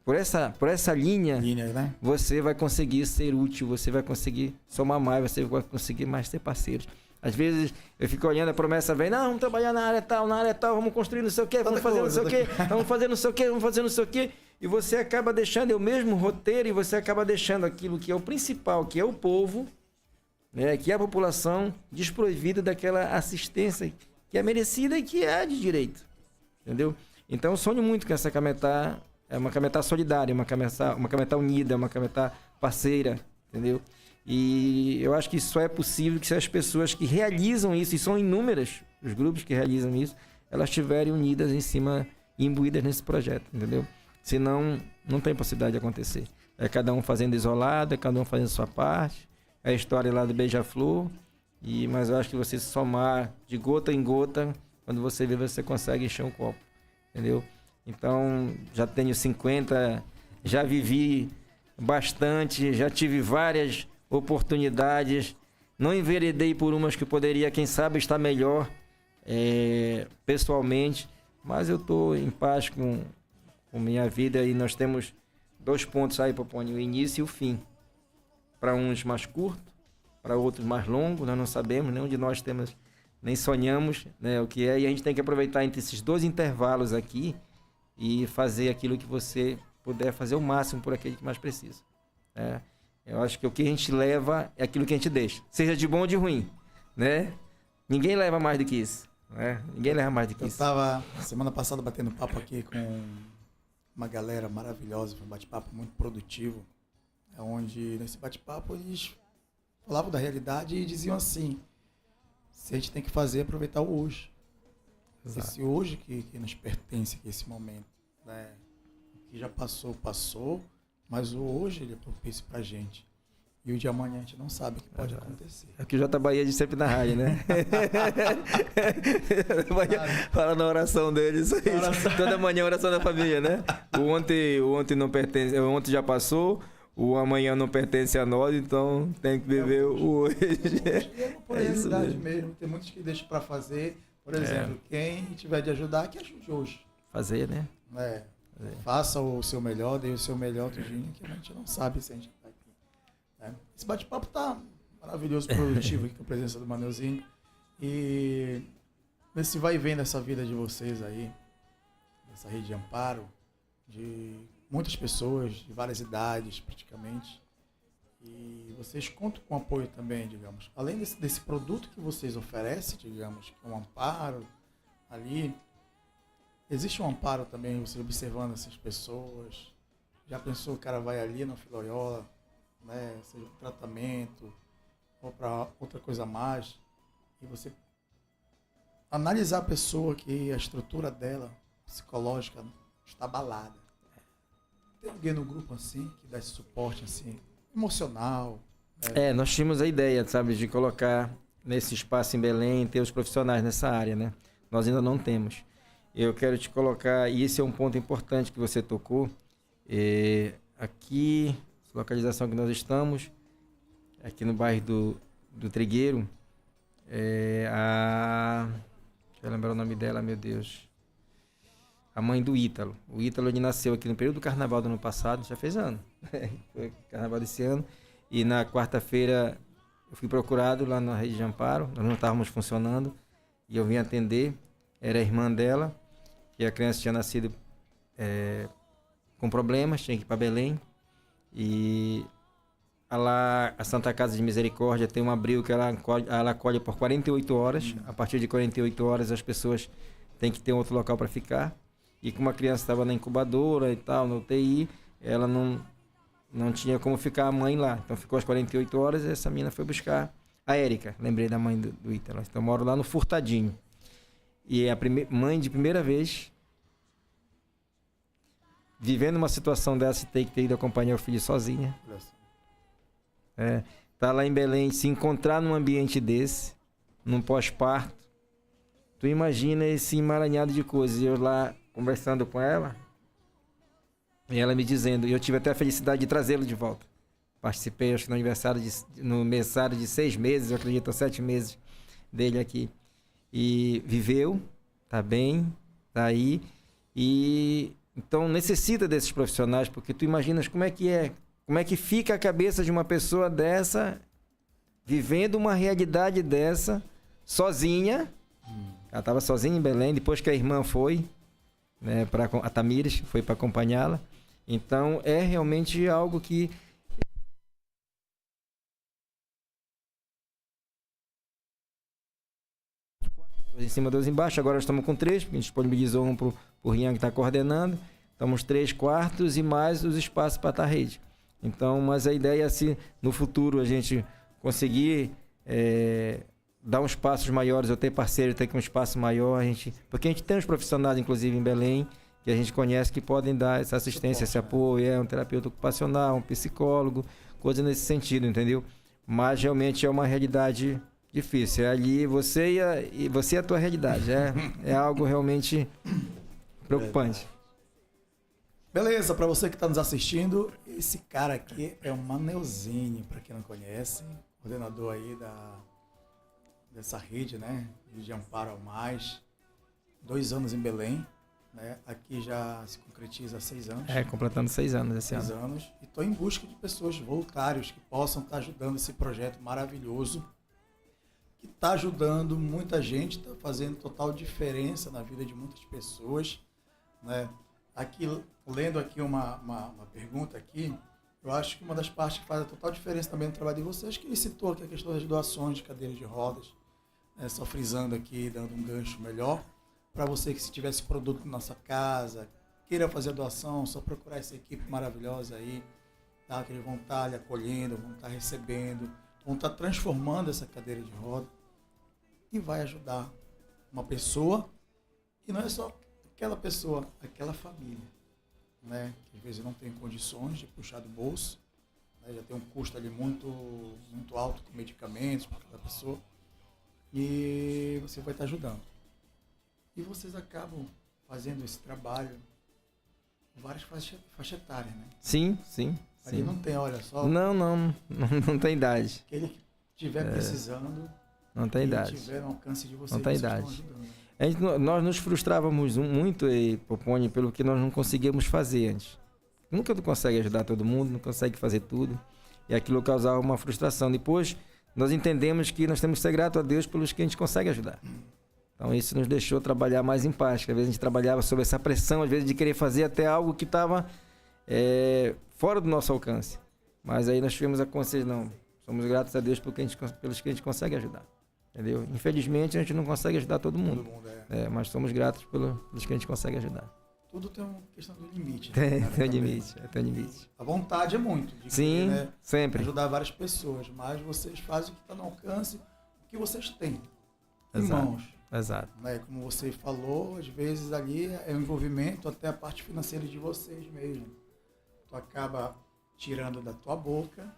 por essa linha, né? você vai conseguir ser útil, você vai conseguir somar mais, você vai conseguir mais ser parceiros. Às vezes eu fico olhando, a promessa vem, não, vamos trabalhar na área tal, vamos construir não sei o quê, vamos fazer não sei o quê, vamos fazer não sei o quê, vamos fazer não sei o quê. E você acaba deixando o mesmo roteiro e você acaba deixando aquilo que é o principal, que é o povo, né, que é a população, desprovida daquela assistência que é merecida e que é de direito. Entendeu? Então eu sonho muito com essa Cametá, é uma Cametá solidária, uma Cametá unida, uma Cametá parceira, entendeu? E eu acho que só é possível que se as pessoas que realizam isso, e são inúmeras os grupos que realizam isso, elas estiverem unidas em cima e imbuídas nesse projeto, entendeu? Senão, não tem possibilidade de acontecer. É cada um fazendo isolado, é cada um fazendo sua parte, é a história lá do Beija-Flor, mas eu acho que você se somar de gota em gota, quando você vê, você consegue encher um copo, entendeu? Então, já tenho 50, já vivi bastante, já tive várias oportunidades, não enveredei por umas que poderia, quem sabe, estar melhor pessoalmente, mas eu estou em paz com minha vida e nós temos 2 pontos aí, Popone, o início e o fim. Para uns mais curto, para outros mais longo, nós não sabemos, nenhum de nós temos, nem sonhamos, né, o que é, e a gente tem que aproveitar entre esses 2 intervalos aqui e fazer aquilo que você puder fazer o máximo por aquele que mais precisa. Né? Eu acho que o que a gente leva é aquilo que a gente deixa, seja de bom ou de ruim, né? Ninguém leva mais do que isso, né? Ninguém leva mais do que isso. Eu estava semana passada batendo papo aqui com uma galera maravilhosa, foi um bate-papo muito produtivo, onde nesse bate-papo eles falavam da realidade e diziam assim, se a gente tem que fazer, aproveitar o hoje. Exato. Esse hoje que nos pertence aqui, esse momento, né? O que já passou, mas o hoje ele é propício pra gente. E o de amanhã a gente não sabe o que pode acontecer. É o que o J. Bahia diz sempre na rádio, né? Fala na oração deles. Toda manhã oração da família, né? O ontem não pertence, o ontem já passou, o amanhã não pertence a nós, então tem que viver o hoje. É realidade mesmo. Tem muitos que deixam para fazer. Por exemplo, quem tiver de ajudar, que ajude hoje. Fazer, né? Faça o seu melhor, dê o seu melhor, tudinho, que a gente não sabe se a gente tá aqui. Esse bate-papo tá maravilhoso, produtivo aqui com a presença do Maneuzinho. E nesse vai e vem dessa vida de vocês aí, dessa rede de amparo, de muitas pessoas, de várias idades praticamente. E vocês contam com apoio também, digamos. Além desse produto que vocês oferecem, digamos, que é um amparo ali, existe um amparo também, você observando essas pessoas. Já pensou, o cara vai ali na Filoiola, né, seja para tratamento ou para outra coisa a mais, e você analisar a pessoa, que a estrutura dela, psicológica, está abalada. Tem alguém no grupo assim, que dá esse suporte assim, emocional? Nós tínhamos a ideia, sabe, de colocar nesse espaço em Belém, ter os profissionais nessa área, né? Nós ainda não temos. Eu quero te colocar, e esse é um ponto importante que você tocou, aqui, localização que nós estamos, aqui no bairro do Trigueiro, deixa eu lembrar o nome dela, meu Deus, a mãe do Ítalo. O Ítalo, ele nasceu aqui no período do carnaval do ano passado, já fez ano, foi carnaval desse ano, e na quarta-feira eu fui procurado lá na rede de amparo, nós não estávamos funcionando, e eu vim atender, era a irmã dela, que a criança tinha nascido com problemas, tinha que ir para Belém. E a Santa Casa de Misericórdia tem um abrigo que ela acolhe por 48 horas. A partir de 48 horas as pessoas têm que ter outro local para ficar. E como a criança estava na incubadora e tal, no UTI, ela não tinha como ficar a mãe lá. Então ficou as 48 horas e essa menina foi buscar a Érica. Lembrei da mãe do Ítalo. Então eu moro lá no Furtadinho. E a mãe de primeira vez, vivendo uma situação dessa, tem que ter ido acompanhar o filho sozinha. Tá lá em Belém, se encontrar num ambiente desse, num pós-parto, tu imagina esse emaranhado de coisas. E eu lá conversando com ela, E ela me dizendo, e eu tive até a felicidade de trazê-lo de volta. Participei, acho que no aniversário de 6 meses, eu acredito, ou 7 meses dele aqui. E viveu, tá bem, tá aí. E então necessita desses profissionais, porque tu imaginas como é que fica a cabeça de uma pessoa dessa, vivendo uma realidade dessa, sozinha. Ela estava sozinha em Belém, depois que a irmã foi, né, a Tamires foi para acompanhá-la. Então é realmente algo que em cima, 2 embaixo, agora estamos com 3, porque a gente disponibilizou um para o Rian que está coordenando. Estamos 3 quartos e mais os espaços para a rede. Então, mas a ideia é assim, no futuro a gente conseguir dar uns passos maiores, eu ter parceiro, ter um espaço maior, porque a gente tem uns profissionais, inclusive em Belém, que a gente conhece que podem dar essa assistência, esse apoio, um terapeuta ocupacional, um psicólogo, coisa nesse sentido, entendeu? Mas realmente é uma realidade difícil. É ali você e a tua realidade. É algo realmente preocupante. Beleza, para você que está nos assistindo, esse cara aqui é o Maneuzinho, para quem não conhece, coordenador aí dessa rede, né? De Amparo ao Mais. 2 anos em Belém, né? Aqui já se concretiza há 6 anos. Completando 6 anos esse ano. 6 anos. E estou em busca de pessoas, voluntários, que possam estar ajudando esse projeto maravilhoso, que está ajudando muita gente, está fazendo total diferença na vida de muitas pessoas, né? Aqui, lendo aqui uma pergunta aqui, eu acho que uma das partes que faz a total diferença também no trabalho de vocês, que ele citou aqui a questão das doações de cadeiras de rodas, né? Só frisando aqui, dando um gancho melhor, para você que se tivesse produto na nossa casa, queira fazer a doação, só procurar essa equipe maravilhosa aí, tá? Que eles vão estar lhe acolhendo, vão estar recebendo, vão estar transformando essa cadeira de roda e vai ajudar uma pessoa, e não é só aquela pessoa, aquela família, né, que às vezes não tem condições de puxar do bolso, né, já tem um custo ali muito alto com medicamentos para cada pessoa, e você vai estar ajudando. E vocês acabam fazendo esse trabalho em várias faixas etárias, né? Sim. Ali não tem, olha só. Não tem idade. Aquele que estiver precisando, não tem idade. tiver no alcance de vocês, não tem vocês idade. estão ajudando. Nós nos frustrávamos muito, Popone, pelo que nós não conseguíamos fazer antes. Nunca tu consegue ajudar todo mundo, não consegue fazer tudo. E aquilo causava uma frustração. Depois, nós entendemos que nós temos que ser grato a Deus pelos que a gente consegue ajudar. Então, isso nos deixou trabalhar mais em paz. Às vezes a gente trabalhava sob essa pressão, às vezes de querer fazer até algo que estava fora do nosso alcance. Mas aí nós tivemos a consciência, não, somos gratos a Deus pelos que a gente consegue ajudar. Entendeu? Infelizmente, a gente não consegue ajudar todo mundo. Mas somos gratos pelos que a gente consegue ajudar. Tudo tem uma questão de limite. Tem um limite. A vontade é muito. Sim, querer, né, sempre. ajudar várias pessoas, mas vocês fazem o que está no alcance, o que vocês têm em Exato. mãos. Exato. Né? Como você falou, às vezes ali é o envolvimento até a parte financeira de vocês mesmo. Tu acaba tirando da tua boca,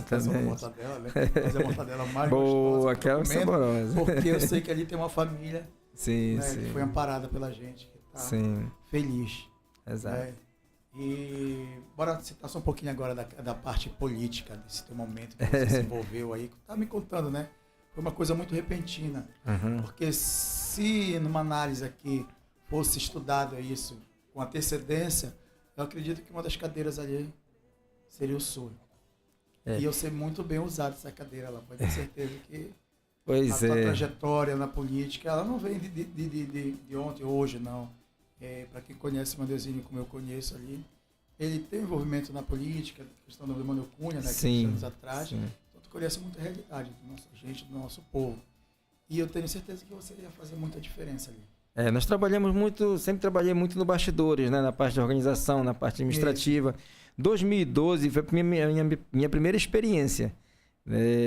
fazer uma mortadela, né? Fazer a mortadela mais boa, gostosa. aquela saborosa. Porque eu sei que ali tem uma família, sim, né, sim. que foi amparada pela gente, que está feliz. Exato. Né? E bora citar só um pouquinho agora da parte política, desse teu momento que você se envolveu aí. Tá me contando, né? Foi uma coisa muito repentina. Porque se numa análise aqui fosse estudado isso com antecedência, eu acredito que uma das cadeiras ali seria o sua. E eu sei muito bem usar essa cadeira lá, pode ter certeza que a tua trajetória na política, ela não vem de ontem, hoje, não. Para quem conhece o Maneuzinho como eu conheço ali, ele tem envolvimento na política, a questão do Emmanuel Cunha, né, que anos atrás. Sim. Então tu conhece muito a realidade da nossa gente, do nosso povo. E eu tenho certeza que você ia fazer muita diferença ali. Nós trabalhamos muito, sempre trabalhei muito no bastidores, né, na parte de organização, na parte administrativa. 2012 foi a minha primeira experiência.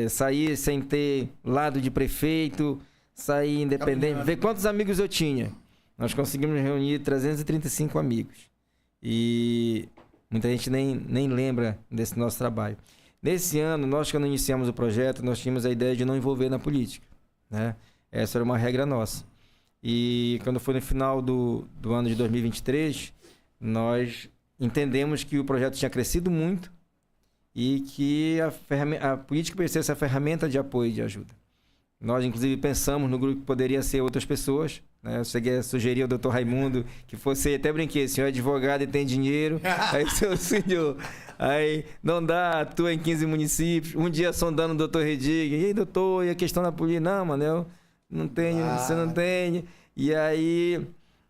Saí sem ter lado de prefeito, saí independente, ver quantos amigos eu tinha. Nós conseguimos reunir 335 amigos. E muita gente nem lembra desse nosso trabalho. Nesse ano, nós quando iniciamos o projeto, nós tínhamos a ideia de não envolver na política, né? Essa era uma regra nossa. E quando foi no final do ano de 2023, nós entendemos que o projeto tinha crescido muito e que a política precisa ser essa ferramenta de apoio e de ajuda. Nós, inclusive, pensamos no grupo que poderia ser outras pessoas, né? Eu cheguei a sugerir ao doutor Raimundo que fosse, até brinquei, senhor é advogado e tem dinheiro, aí seu senhor, aí não dá, atua em 15 municípios, um dia sondando o doutor Redig, e aí doutor, e a questão da polícia? Não, mano, eu não tenho, você não tem. E aí,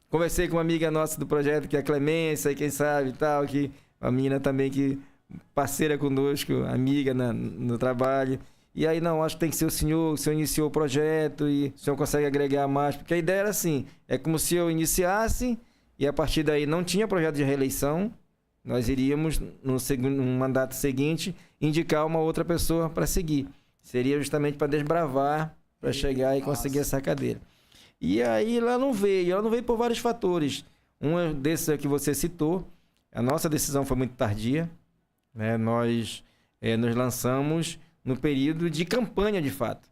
conversei com uma amiga nossa do projeto, que é a Clemência, quem sabe e tal, que a menina também que parceira conosco, amiga no trabalho. E aí, não, acho que tem que ser o senhor iniciou o projeto e o senhor consegue agregar mais. Porque a ideia era assim, é como se eu iniciasse e a partir daí não tinha projeto de reeleição, nós iríamos, no mandato seguinte, indicar uma outra pessoa para seguir. Seria justamente para desbravar, para chegar e conseguir essa cadeira. E aí ela não veio por vários fatores. Um desses que você citou, a nossa decisão foi muito tardia, né? Nós nos lançamos no período de campanha, de fato.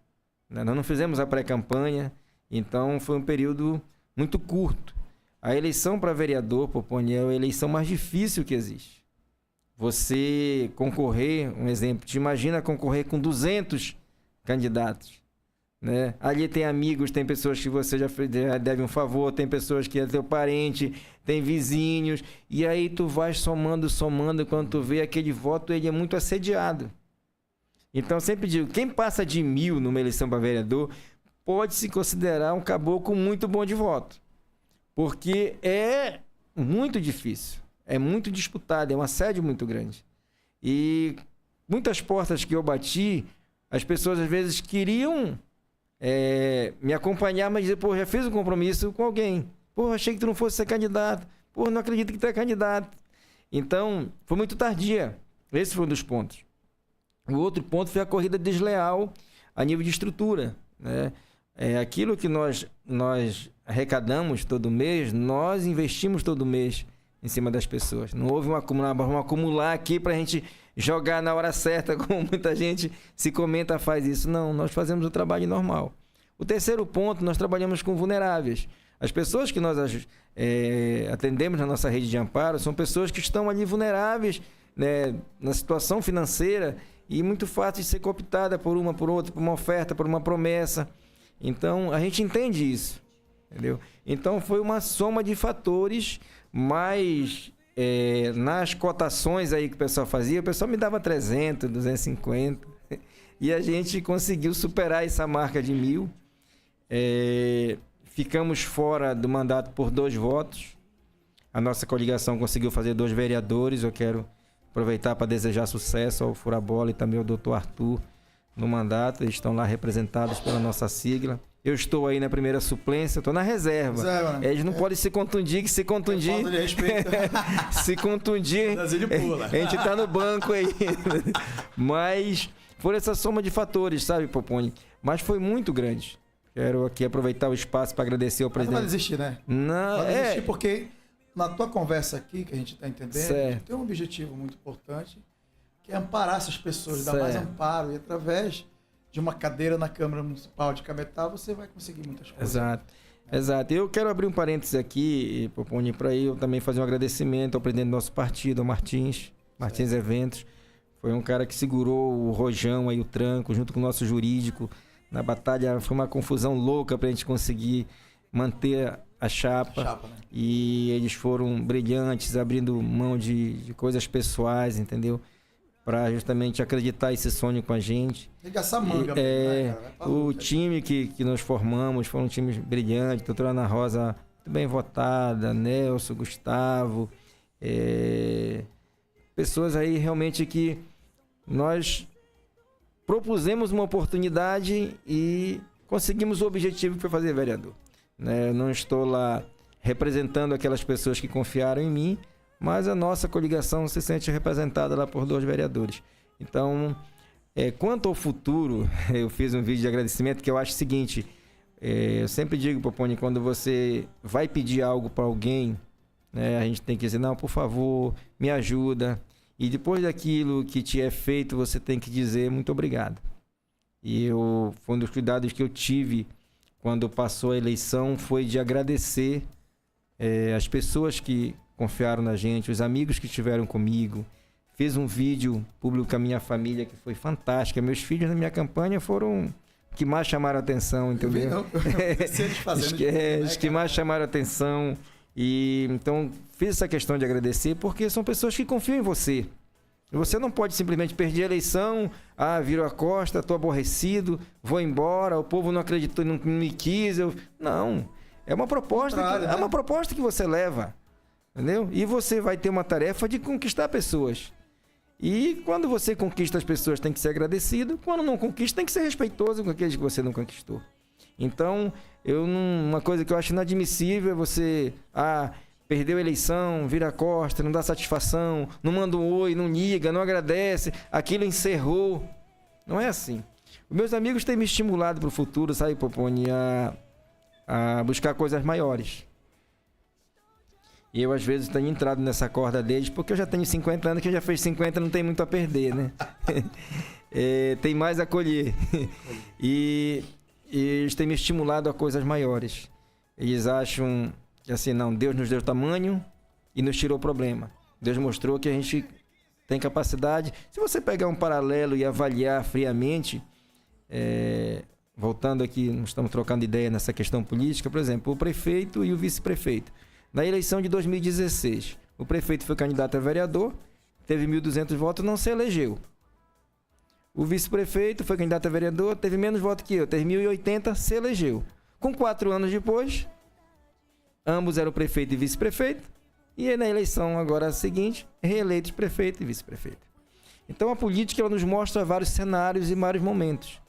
Nós não fizemos a pré-campanha, então foi um período muito curto. A eleição para vereador, Poponi, é a eleição mais difícil que existe. Você concorrer, um exemplo, te imagina concorrer com 200 candidatos, né? Ali tem amigos, tem pessoas que você já deve um favor, tem pessoas que é teu parente, tem vizinhos, e aí tu vai somando, quando tu vê aquele voto, ele é muito assediado. Então, sempre digo, quem passa de 1.000 numa eleição para vereador pode se considerar um caboclo muito bom de voto. Porque é muito difícil, é muito disputado, é um assédio muito grande. E muitas portas que eu bati, as pessoas às vezes queriam me acompanhar, mas dizer, pô, já fiz um compromisso com alguém. Pô, achei que tu não fosse ser candidato. Pô, não acredito que tu é candidato. Então, foi muito tardia. Esse foi um dos pontos. O outro ponto foi a corrida desleal a nível de estrutura, né? Aquilo que nós arrecadamos todo mês, nós investimos todo mês em cima das pessoas. Não houve vamos acumular aqui para a gente jogar na hora certa, como muita gente se comenta, faz isso. Não, nós fazemos o trabalho normal. O terceiro ponto, nós trabalhamos com vulneráveis. As pessoas que nós atendemos na nossa rede de amparo são pessoas que estão ali vulneráveis, né, na situação financeira, e muito fácil de ser cooptada por uma, por outra, por uma oferta, por uma promessa. Então, a gente entende isso, entendeu? Então, foi uma soma de fatores, mas nas cotações aí que o pessoal fazia, o pessoal me dava 300, 250, e a gente conseguiu superar essa marca de 1.000. Ficamos fora do mandato por 2 votos. A nossa coligação conseguiu fazer 2 vereadores. Eu quero aproveitar para desejar sucesso ao Furabola e também ao doutor Arthur no mandato. Eles estão lá representados pela nossa sigla. Eu estou aí na primeira suplência, estou na reserva. Eles não podem se contundir, que se contundir... Falta de respeito. Se contundir, pula. A gente está no banco aí. Mas foi essa soma de fatores, sabe, Poponi? Mas foi muito grande. Quero aqui aproveitar o espaço para agradecer ao presidente. Não vai desistir, né? Não, vai desistir porque na tua conversa aqui, que a gente está entendendo, certo, tem um objetivo muito importante, que é amparar essas pessoas, certo, dar mais amparo. E através de uma cadeira na Câmara Municipal de Cametá, você vai conseguir muitas coisas. Exato. Exato. Eu quero abrir um parênteses aqui, Poponi, para eu também fazer um agradecimento ao presidente do nosso partido, ao Martins Eventos. Foi um cara que segurou o rojão aí, o tranco, junto com o nosso jurídico. Na batalha foi uma confusão louca para a gente conseguir manter a chapa, né? E eles foram brilhantes, abrindo mão de coisas pessoais, entendeu? Para justamente acreditar esse sonho com a gente. Regaçar manga, né, cara? O time que nós formamos foi um time brilhante, doutora Ana Rosa, muito bem votada, Nelson, Gustavo, pessoas aí realmente que nós propusemos uma oportunidade e conseguimos o objetivo que foi fazer vereador. Eu não estou lá representando aquelas pessoas que confiaram em mim, mas a nossa coligação se sente representada lá por 2 vereadores. Então, quanto ao futuro, eu fiz um vídeo de agradecimento que eu acho o seguinte, eu sempre digo, Poponi, quando você vai pedir algo para alguém, a gente tem que dizer, não, por favor, me ajuda. E depois daquilo que te é feito, você tem que dizer muito obrigado. E foi um dos cuidados que eu tive quando passou a eleição, foi de agradecer as pessoas que confiaram na gente, os amigos que estiveram comigo. Fiz um vídeo público com a minha família que foi fantástica. Meus filhos na minha campanha foram que mais chamaram a atenção, entendeu? Os que mais chamaram a atenção. E então fiz essa questão de agradecer, porque são pessoas que confiam em você. Você não pode simplesmente perder a eleição, virou a costa, estou aborrecido, vou embora, o povo não acreditou, não me quis. Não, é uma proposta, é uma proposta que você leva, entendeu? E você vai ter uma tarefa de conquistar pessoas. E quando você conquista as pessoas, tem que ser agradecido. Quando não conquista, tem que ser respeitoso com aqueles que você não conquistou. Então, uma coisa que eu acho inadmissível é você... perdeu a eleição, vira a costa, não dá satisfação, não manda um oi, não liga, não agradece, aquilo encerrou. Não é assim. Os meus amigos têm me estimulado para o futuro, sabe, Popone, a buscar coisas maiores. E eu, às vezes, tenho entrado nessa corda deles, porque eu já tenho 50 anos, quem já fez 50 não tem muito a perder, né? Tem mais a colher. E eles têm me estimulado a coisas maiores. Eles acham que assim, não, Deus nos deu tamanho e nos tirou o problema. Deus mostrou que a gente tem capacidade. Se você pegar um paralelo e avaliar friamente, voltando aqui, nós estamos trocando ideia nessa questão política, por exemplo, o prefeito e o vice-prefeito. Na eleição de 2016, o prefeito foi candidato a vereador, teve 1.200 votos, não se elegeu. O vice-prefeito foi candidato a vereador, teve menos votos que eu, teve 1.080, se elegeu. Com 4 anos depois, ambos eram prefeito e vice-prefeito, e na eleição agora seguinte, reeleitos prefeito e vice-prefeito. Então a política ela nos mostra vários cenários e vários momentos.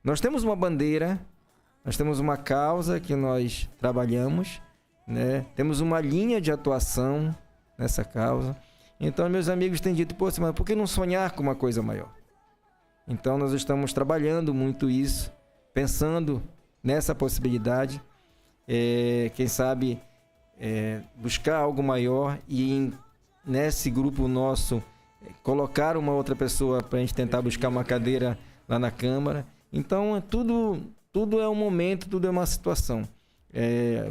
Nós temos uma bandeira, nós temos uma causa que nós trabalhamos, né? Temos uma linha de atuação nessa causa. Então meus amigos têm dito, mas por que não sonhar com uma coisa maior? Então nós estamos trabalhando muito isso, pensando nessa possibilidade, quem sabe buscar algo maior e nesse grupo nosso colocar uma outra pessoa para a gente tentar buscar uma cadeira lá na Câmara. Então tudo é um momento, tudo é uma situação.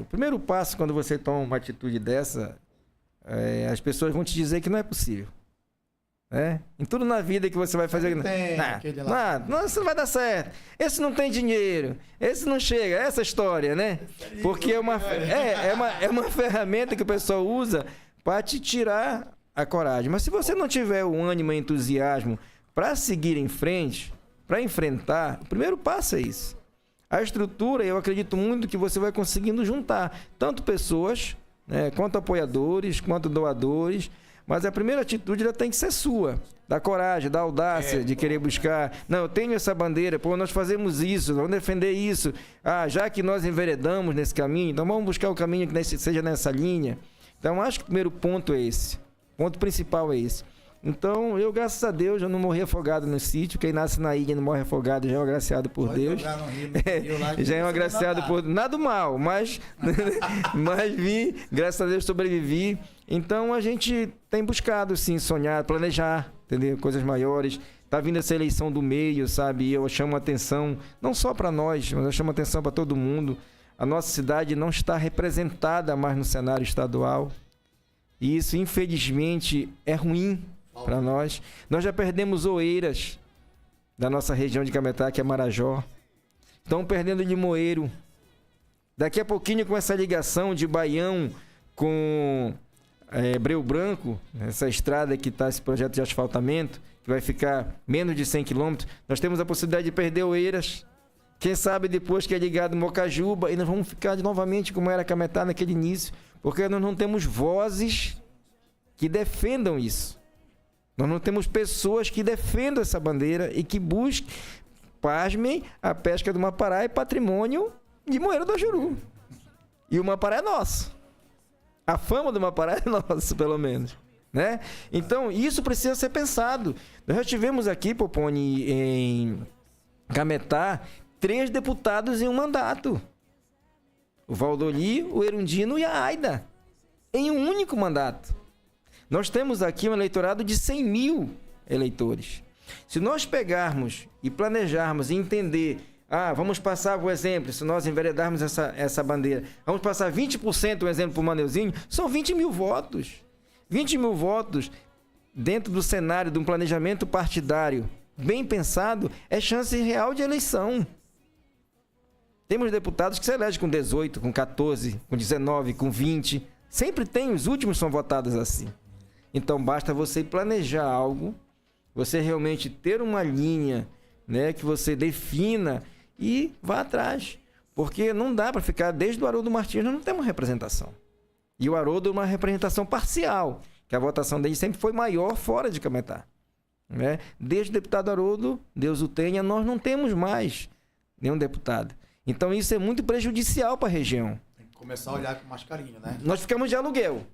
O primeiro passo quando você toma uma atitude dessa, as pessoas vão te dizer que não é possível. Em tudo na vida que você vai fazer, não, isso não vai dar certo, esse não tem dinheiro, esse não chega, essa história, né? Porque é uma ferramenta que o pessoal usa para te tirar a coragem. Mas se você não tiver o ânimo e entusiasmo para seguir em frente, para enfrentar, o primeiro passo é isso. A estrutura, eu acredito muito que você vai conseguindo juntar tanto pessoas, quanto apoiadores, quanto doadores. Mas a primeira atitude ela tem que ser sua, da coragem, da audácia de querer buscar. Não, eu tenho essa bandeira, nós fazemos isso, vamos defender isso. Já que nós enveredamos nesse caminho, então vamos buscar o caminho que seja nessa linha. Então, acho que o primeiro ponto é esse. O ponto principal é esse. Então, eu, graças a Deus, eu não morri afogado no sítio. Quem nasce na ilha não morre afogado, já é um agraciado por Deus. Já é um agraciado por... Nada mal, mas vim, graças a Deus, sobrevivi. Então, a gente tem buscado, sim, sonhar, planejar, entendeu? Coisas maiores. Tá vindo essa eleição do meio, sabe? E eu chamo a atenção, não só para nós, mas eu chamo a atenção para todo mundo. A nossa cidade não está representada mais no cenário estadual. E isso, infelizmente, é ruim para nós. Nós já perdemos Oeiras da nossa região de Cametá, que é Marajó. Estão perdendo Limoeiro. Daqui a pouquinho, com essa ligação de Baião com Breu Branco, essa estrada que está, esse projeto de asfaltamento, que vai ficar menos de 100 quilômetros, nós temos a possibilidade de perder Oeiras. Quem sabe depois que é ligado Mocajuba, e nós vamos ficar novamente como era Cametá naquele início, porque nós não temos vozes que defendam isso. Nós não temos pessoas que defendam essa bandeira e que busquem, pasmem, a pesca do Mapará é patrimônio de Moeiro do Ajuru. E o Mapará é nosso. A fama do Mapará é nossa, pelo menos. Né? Então, isso precisa ser pensado. Nós já tivemos aqui, Popone, em Cametá, 3 deputados em um mandato. O Valdoli, o Erundino e a Aida. Em um único mandato. Nós temos aqui um eleitorado de 100 mil eleitores. Se nós pegarmos e planejarmos e entender, vamos passar o exemplo, se nós enveredarmos essa bandeira, vamos passar 20% o exemplo para o Maneuzinho, são 20 mil votos. 20 mil votos dentro do cenário de um planejamento partidário bem pensado é chance real de eleição. Temos deputados que se elegem com 18, com 14, com 19, com 20. Sempre tem, os últimos são votados assim. Então basta você planejar algo, você realmente ter uma linha, né, que você defina e vá atrás. Porque não dá para ficar, desde o Haroldo Martins nós não temos representação. E o Haroldo é uma representação parcial, que a votação dele sempre foi maior fora de Cametá. Né? Desde o deputado Haroldo, Deus o tenha, nós não temos mais nenhum deputado. Então isso é muito prejudicial para a região. Tem que começar a olhar com mais carinho, né? Nós ficamos de aluguel.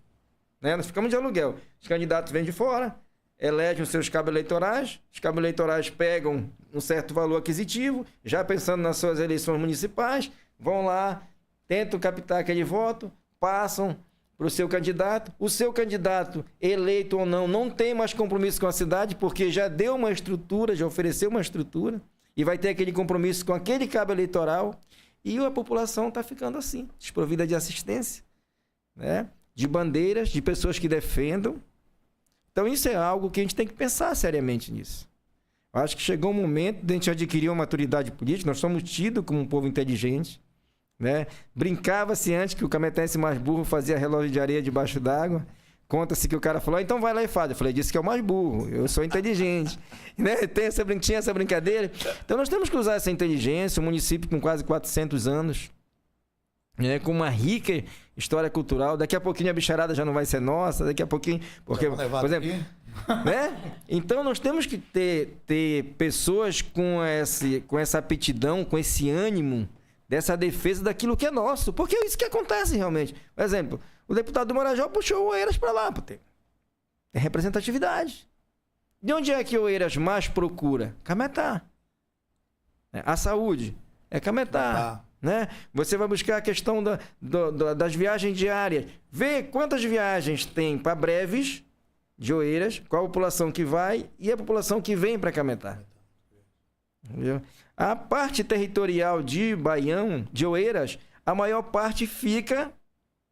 Né? Nós ficamos de aluguel. Os candidatos vêm de fora, elegem os seus cabos eleitorais, os cabos eleitorais pegam um certo valor aquisitivo, já pensando nas suas eleições municipais, vão lá, tentam captar aquele voto, passam para o seu candidato, eleito ou não, não tem mais compromisso com a cidade, porque já deu uma estrutura, já ofereceu uma estrutura, e vai ter aquele compromisso com aquele cabo eleitoral, e a população está ficando assim, desprovida de assistência, né? De bandeiras, de pessoas que defendam. Então isso é algo que a gente tem que pensar seriamente nisso. Eu acho que chegou o momento de a gente adquirir uma maturidade política, nós somos tidos como um povo inteligente, né? Brincava-se antes que o cametense mais burro fazia relógio de areia debaixo d'água. Conta-se que o cara falou, então vai lá e faz. Eu falei, disse que é o mais burro, eu sou inteligente. Né? Tinha essa brincadeira. Então nós temos que usar essa inteligência, um município com quase 400 anos, né? Com uma rica história cultural. Daqui a pouquinho a bicharada já não vai ser nossa, daqui a pouquinho... Porque, por exemplo, né? Então nós temos que ter pessoas com essa aptidão, com esse ânimo, dessa defesa daquilo que é nosso. Porque é isso que acontece realmente. Por exemplo, o deputado do Marajó puxou o Oeiras para lá. Tem representatividade. De onde é que o Oeiras mais procura? Cametá. A saúde é Cametá. Né? Você vai buscar a questão das viagens diárias. Vê quantas viagens tem para Breves de Oeiras, qual a população que vai e a população que vem para Cametá. Entendeu? A parte territorial de Baião, de Oeiras, a maior parte fica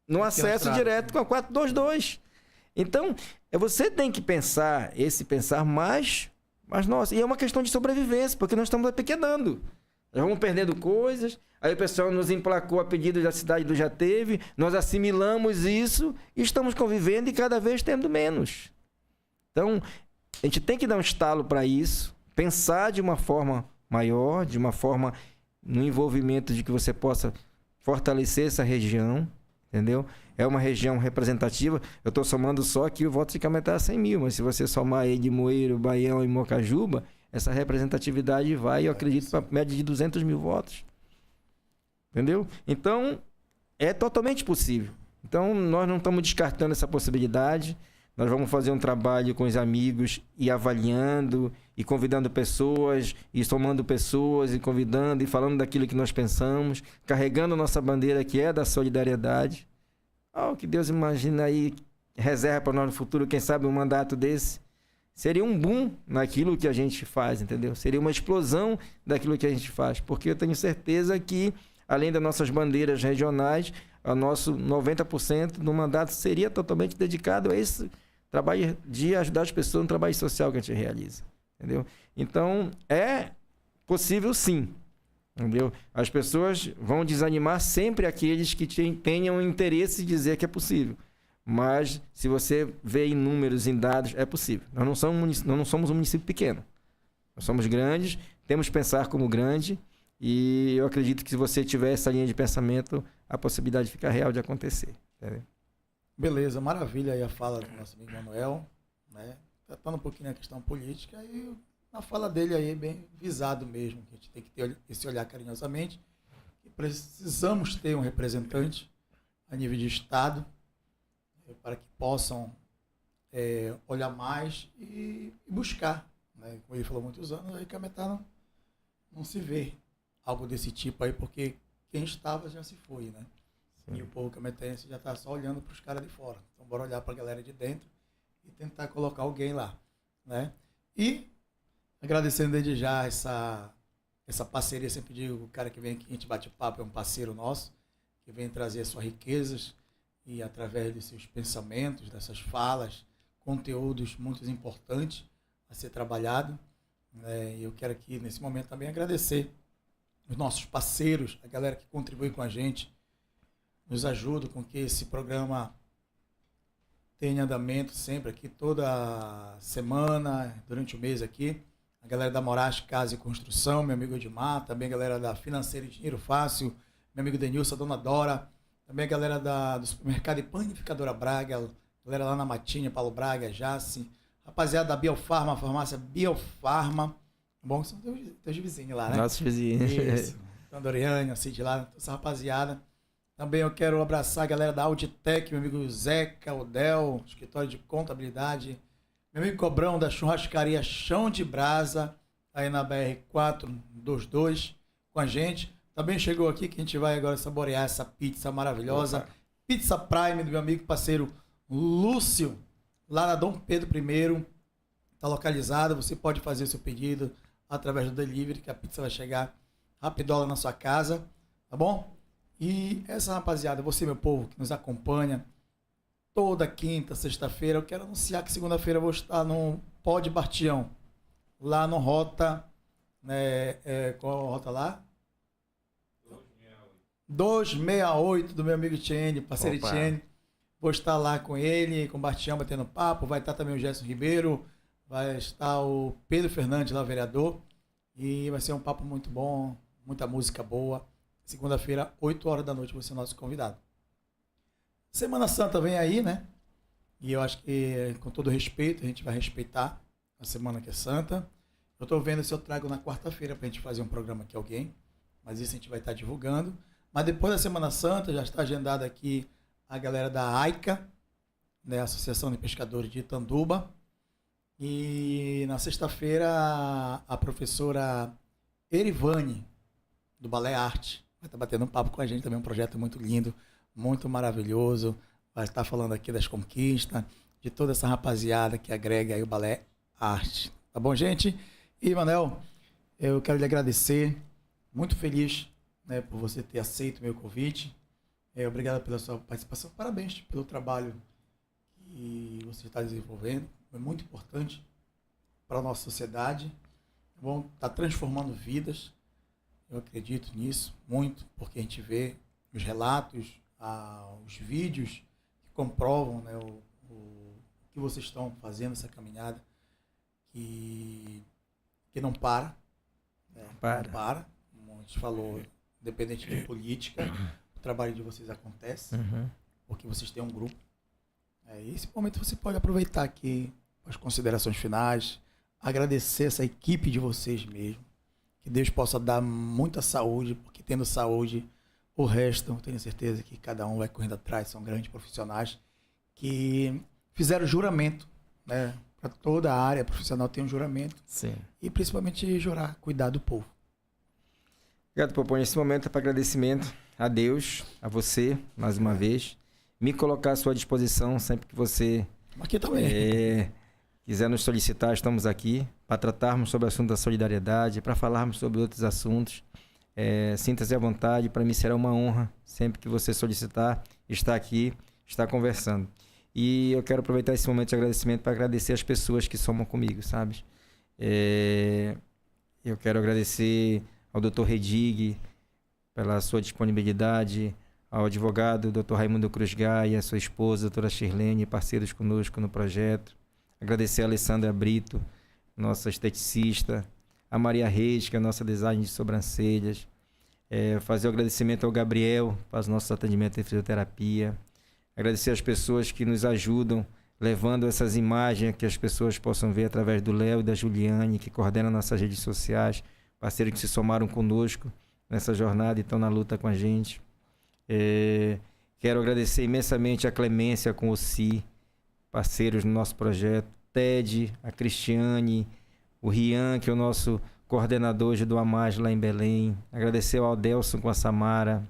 no acesso direto com a 422. Então, você tem que pensar mais nossa. E é uma questão de sobrevivência, porque nós estamos apequenando. Nós vamos perdendo coisas, aí o pessoal nos emplacou a pedido da cidade do Já Teve, nós assimilamos isso e estamos convivendo e cada vez tendo menos. Então, a gente tem que dar um estalo para isso, pensar de uma forma maior, de uma forma no envolvimento de que você possa fortalecer essa região, entendeu? É uma região representativa. Eu estou somando só aqui o voto de Cametá a 100 mil, mas se você somar aí de Moeiro, Baião e Mocajuba, essa representatividade vai, eu acredito, para média de 200 mil votos. Entendeu? Então, é totalmente possível. Então, nós não estamos descartando essa possibilidade. Nós vamos fazer um trabalho com os amigos e avaliando e convidando pessoas e somando pessoas e convidando e falando daquilo que nós pensamos, carregando nossa bandeira que é da solidariedade. Oh, que Deus imagina aí, reserva para nós no futuro, quem sabe um mandato desse. Seria um boom naquilo que a gente faz, entendeu? Seria uma explosão daquilo que a gente faz, porque eu tenho certeza que, além das nossas bandeiras regionais, o nosso 90% do mandato seria totalmente dedicado a esse trabalho de ajudar as pessoas no trabalho social que a gente realiza, entendeu? Então, é possível sim, entendeu? As pessoas vão desanimar sempre aqueles que tenham interesse em dizer que é possível. Mas, se você vê em números, em dados, é possível. Nós não somos um município pequeno. Nós somos grandes, temos que pensar como grande, e eu acredito que se você tiver essa linha de pensamento, a possibilidade fica real de acontecer. Entendeu? Beleza, maravilha aí a fala do nosso amigo Manuel, né? Tratando um pouquinho na questão política, e a fala dele aí bem visado mesmo, que a gente tem que ter esse olhar carinhosamente, que precisamos ter um representante a nível de Estado, para que possam olhar mais e buscar, né? Como ele falou muitos anos, aí Cametá não se vê algo desse tipo aí, porque quem estava já se foi, né? Sim. E o povo cametense já está só olhando para os caras de fora. Então bora olhar para a galera de dentro e tentar colocar alguém lá, né? E agradecendo desde já essa parceria, sempre digo, o cara que vem aqui, a gente bate papo, é um parceiro nosso, que vem trazer as suas riquezas e através de seus pensamentos, dessas falas, conteúdos muito importantes a ser trabalhado. Eu quero aqui, nesse momento, também agradecer os nossos parceiros, a galera que contribui com a gente, nos ajuda com que esse programa tenha andamento sempre aqui, toda semana, durante o mês aqui. A galera da Moraes Casa e Construção, meu amigo Edmar, também a galera da Financeira e Dinheiro Fácil, meu amigo Denilson, a dona Dora, também a galera do Supermercado e Panificadora Braga, a galera lá na Matinha, Paulo Braga, Jace, rapaziada da Biofarma, a farmácia Biofarma, bom que são teus vizinhos lá, né? Nossos vizinhos. Isso, Doriane, a Cid lá, essa rapaziada. Também eu quero abraçar a galera da Auditec, meu amigo Zeca, Odel, escritório de contabilidade, meu amigo Cobrão da churrascaria Chão de Brasa, aí na BR-422, com a gente. Também chegou aqui que a gente vai agora saborear essa pizza maravilhosa. Opa. Pizza Prime do meu amigo parceiro Lúcio, lá na Dom Pedro I. Está localizado, você pode fazer o seu pedido através do delivery, que a pizza vai chegar rapidola na sua casa, tá bom? E essa rapaziada, você, meu povo, que nos acompanha toda quinta, sexta-feira, eu quero anunciar que segunda-feira eu vou estar no Pod Bartião, lá no Rota, né, qual a rota lá? 268 do meu amigo Tiene, parceiro Tiene. Vou estar lá com ele, com o Bartião, batendo papo, vai estar também o Gerson Ribeiro, vai estar o Pedro Fernandes lá, vereador, e vai ser um papo muito bom, muita música boa. Segunda-feira, 8 horas da noite, você é nosso convidado. Semana Santa vem aí, né? E eu acho que, com todo respeito, a gente vai respeitar a semana que é santa. Eu estou vendo se eu trago na quarta-feira para a gente fazer um programa aqui alguém, mas isso a gente vai estar divulgando. Mas depois da Semana Santa, já está agendada aqui a galera da AICA, né? Associação de Pescadores de Itanduba. E na sexta-feira, a professora Erivane, do Balé Arte, vai estar batendo um papo com a gente também, um projeto muito lindo, muito maravilhoso. Vai estar falando aqui das conquistas, de toda essa rapaziada que agrega aí o Balé Arte. Tá bom, gente? E, Manel, eu quero lhe agradecer, muito feliz, né, por você ter aceito o meu convite. Obrigado pela sua participação. Parabéns pelo trabalho que você está desenvolvendo. É muito importante para a nossa sociedade. Está transformando vidas. Eu acredito nisso muito, porque a gente vê os relatos, os vídeos que comprovam, né, o que vocês estão fazendo, essa caminhada, que não para. Né, não para. Como a gente falou, independente de política, o trabalho de vocês acontece, porque vocês têm um grupo. E esse momento você pode aproveitar aqui as considerações finais, agradecer essa equipe de vocês mesmo. Que Deus possa dar muita saúde, porque tendo saúde, o resto, eu tenho certeza que cada um vai correndo atrás. São grandes profissionais que fizeram juramento, né? Para toda a área profissional tem um juramento. Sim. E principalmente jurar, cuidar do povo. Obrigado, Popô. Nesse momento é para agradecimento a Deus, a você, mais uma vez. Me colocar à sua disposição sempre que você aqui também. Quiser nos solicitar, estamos aqui para tratarmos sobre o assunto da solidariedade, para falarmos sobre outros assuntos. Sinta-se à vontade, para mim será uma honra, sempre que você solicitar, estar aqui, estar conversando. E eu quero aproveitar esse momento de agradecimento para agradecer as pessoas que somam comigo, sabe? Eu quero agradecer ao Dr. Redig pela sua disponibilidade, ao advogado Dr. Raimundo Cruz Gaia, sua esposa, doutora Shirlene, parceiros conosco no projeto. Agradecer a Alessandra Brito, nossa esteticista, a Maria Reis, que é a nossa design de sobrancelhas. Fazer o agradecimento ao Gabriel, para os nossos atendimentos em fisioterapia. Agradecer às pessoas que nos ajudam, levando essas imagens que as pessoas possam ver através do Léo e da Juliane, que coordenam nossas redes sociais, parceiros que se somaram conosco nessa jornada e estão na luta com a gente. Quero agradecer imensamente a Clemência com o Si, parceiros no nosso projeto, Ted, a Cristiane, o Rian, que é o nosso coordenador hoje do AMAS lá em Belém. Agradecer ao Adelson com a Samara,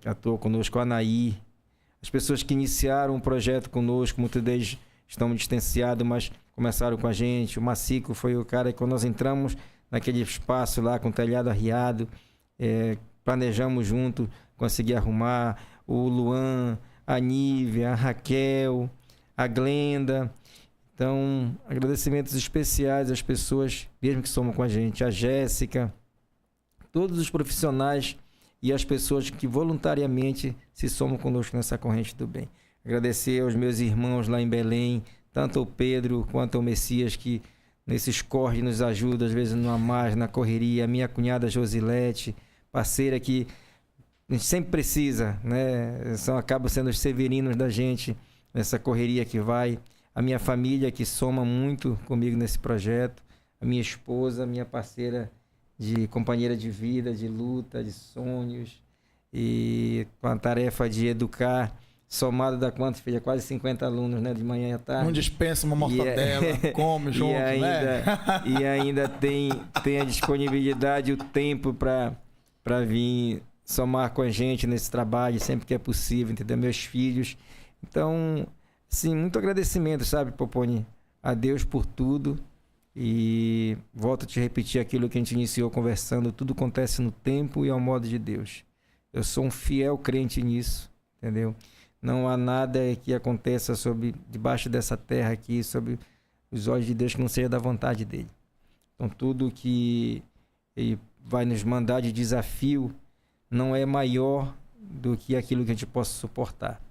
que atuou conosco, a Anaí, as pessoas que iniciaram o projeto conosco, muitos deles estão distanciados, mas começaram com a gente. O Macico foi o cara que, quando nós entramos naquele espaço lá com o telhado arriado, planejamos junto, consegui arrumar. o Luan, a Nívia, a Raquel, a Glenda. Então, agradecimentos especiais às pessoas mesmo que somam com a gente, a Jéssica, todos os profissionais e as pessoas que voluntariamente se somam conosco nessa corrente do bem. Agradecer aos meus irmãos lá em Belém, tanto o Pedro quanto o Messias, que nesses corres nos ajuda, às vezes numa margem, na correria, a minha cunhada Josilete, parceira que a gente sempre precisa, né? Acabam sendo os severinos da gente nessa correria que vai. A minha família, que soma muito comigo nesse projeto, a minha esposa, minha parceira de companheira de vida, de luta, de sonhos, e com a tarefa de educar, somado da quanto, filha? Quase 50 alunos, né? De manhã à tarde. Não dispensa uma mortadela, come junto, né? E ainda tem a disponibilidade, o tempo para vir somar com a gente nesse trabalho, sempre que é possível, entendeu? Meus filhos. Então, sim, muito agradecimento, sabe, Poponi, a Deus por tudo. E volto a te repetir aquilo que a gente iniciou conversando: tudo acontece no tempo e ao modo de Deus. Eu sou um fiel crente nisso, entendeu? Não há nada que aconteça debaixo dessa terra aqui, sob os olhos de Deus, que não seja da vontade dele. Então, tudo que ele vai nos mandar de desafio não é maior do que aquilo que a gente possa suportar.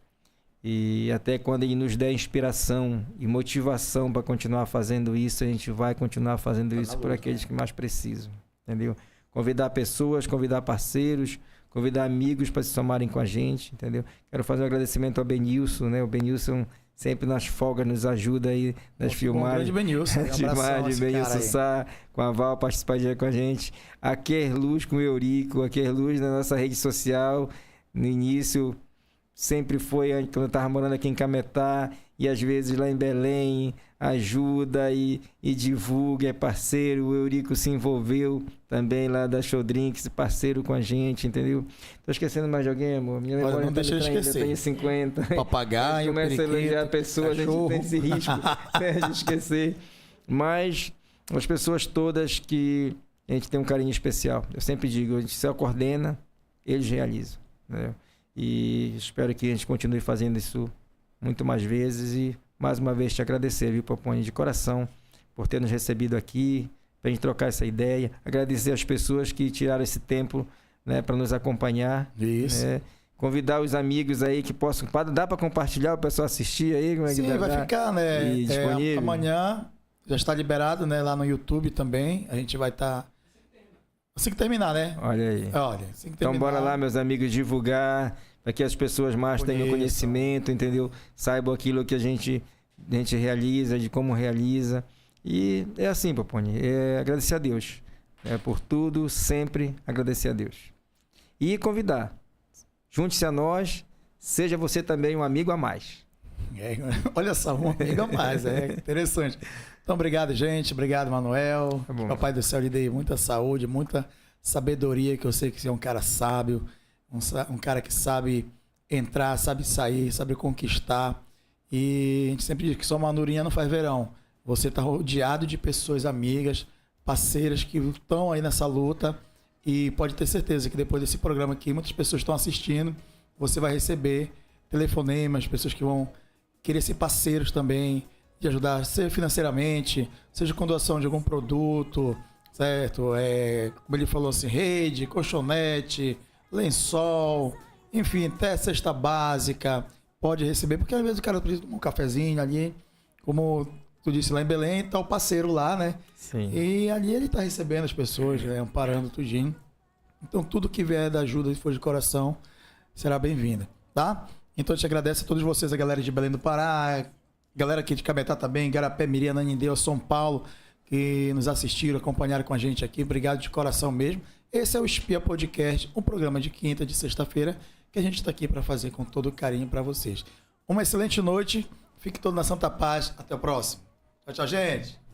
E até quando ele nos der inspiração e motivação para continuar fazendo isso, a gente vai continuar fazendo isso por aqueles que mais precisam, entendeu? Convidar pessoas, convidar parceiros, convidar amigos para se somarem com a gente, entendeu? Quero fazer um agradecimento ao Benilson, né? O Benilson sempre nas folgas nos ajuda aí nas filmagens. Benilson, Benilson Sá, com a Val participaria com a gente. A Kerluz com o Eurico, a Kerluz na nossa rede social, no início sempre foi, quando eu estava morando aqui em Cametá, e às vezes lá em Belém, ajuda e divulga, é parceiro. O Eurico se envolveu também lá da Show Drinks, parceiro com a gente, entendeu? Tô esquecendo mais de alguém, amor? Minha memória não deixa eu esquecer. Eu tenho 50. Papagaio, começa a elogiar pessoas, cachorro. A gente tem esse risco, né, de esquecer. Mas as pessoas todas que a gente tem um carinho especial. Eu sempre digo, a gente se coordena, eles realizam, né? E espero que a gente continue fazendo isso muito mais vezes. E mais uma vez te agradecer, viu, Poponi, de coração, por ter nos recebido aqui, para a gente trocar essa ideia. Agradecer às pessoas que tiraram esse tempo, né, para nos acompanhar. Isso. Né? Convidar os amigos aí que possam... Dá para compartilhar, o pessoal assistir aí? Como é que Sim, vai ficar, né? Disponível? Amanhã já está liberado, né? Lá no YouTube também. A gente vai estar... Assim que terminar, né? Olha aí. Assim que terminar. Então bora lá, meus amigos, divulgar, para que as pessoas mais tenham conhecimento, entendeu? Saibam aquilo que a gente realiza, de como realiza. E é assim, Poponi, agradecer a Deus. Por tudo, sempre agradecer a Deus. E convidar. Junte-se a nós, seja você também um amigo a mais. Olha só, um amigo a mais, interessante. Então, obrigado, gente. Obrigado, Manuel. Tá bom. Papai do céu lhe dê muita saúde, muita sabedoria, que eu sei que você é um cara sábio, um cara que sabe entrar, sabe sair, sabe conquistar. E a gente sempre diz que só uma andorinha não faz verão. Você está rodeado de pessoas amigas, parceiras que estão aí nessa luta. E pode ter certeza que depois desse programa aqui, muitas pessoas estão assistindo. Você vai receber telefonemas, pessoas que vão querer ser parceiros também, de ajudar, seja financeiramente, seja com doação de algum produto, certo? Como ele falou assim, rede, colchonete, lençol, enfim, até cesta básica, pode receber, porque às vezes o cara precisa tomar um cafezinho ali, como tu disse, lá em Belém, tá o parceiro lá, né? Sim. E ali ele tá recebendo as pessoas, né? Amparando tudinho. Então tudo que vier da ajuda, se for de coração, será bem-vinda, tá? Então eu te agradeço a todos vocês, a galera de Belém do Pará, galera aqui de Cametá também, Igarapé, Mirim, Ananindeua, São Paulo, que nos assistiram, acompanharam com a gente aqui. Obrigado de coração mesmo. Esse é o Espia Podcast, um programa de quinta, de sexta-feira, que a gente está aqui para fazer com todo carinho para vocês. Uma excelente noite, fique todo na santa paz. Até o próximo. Tchau, tchau, gente.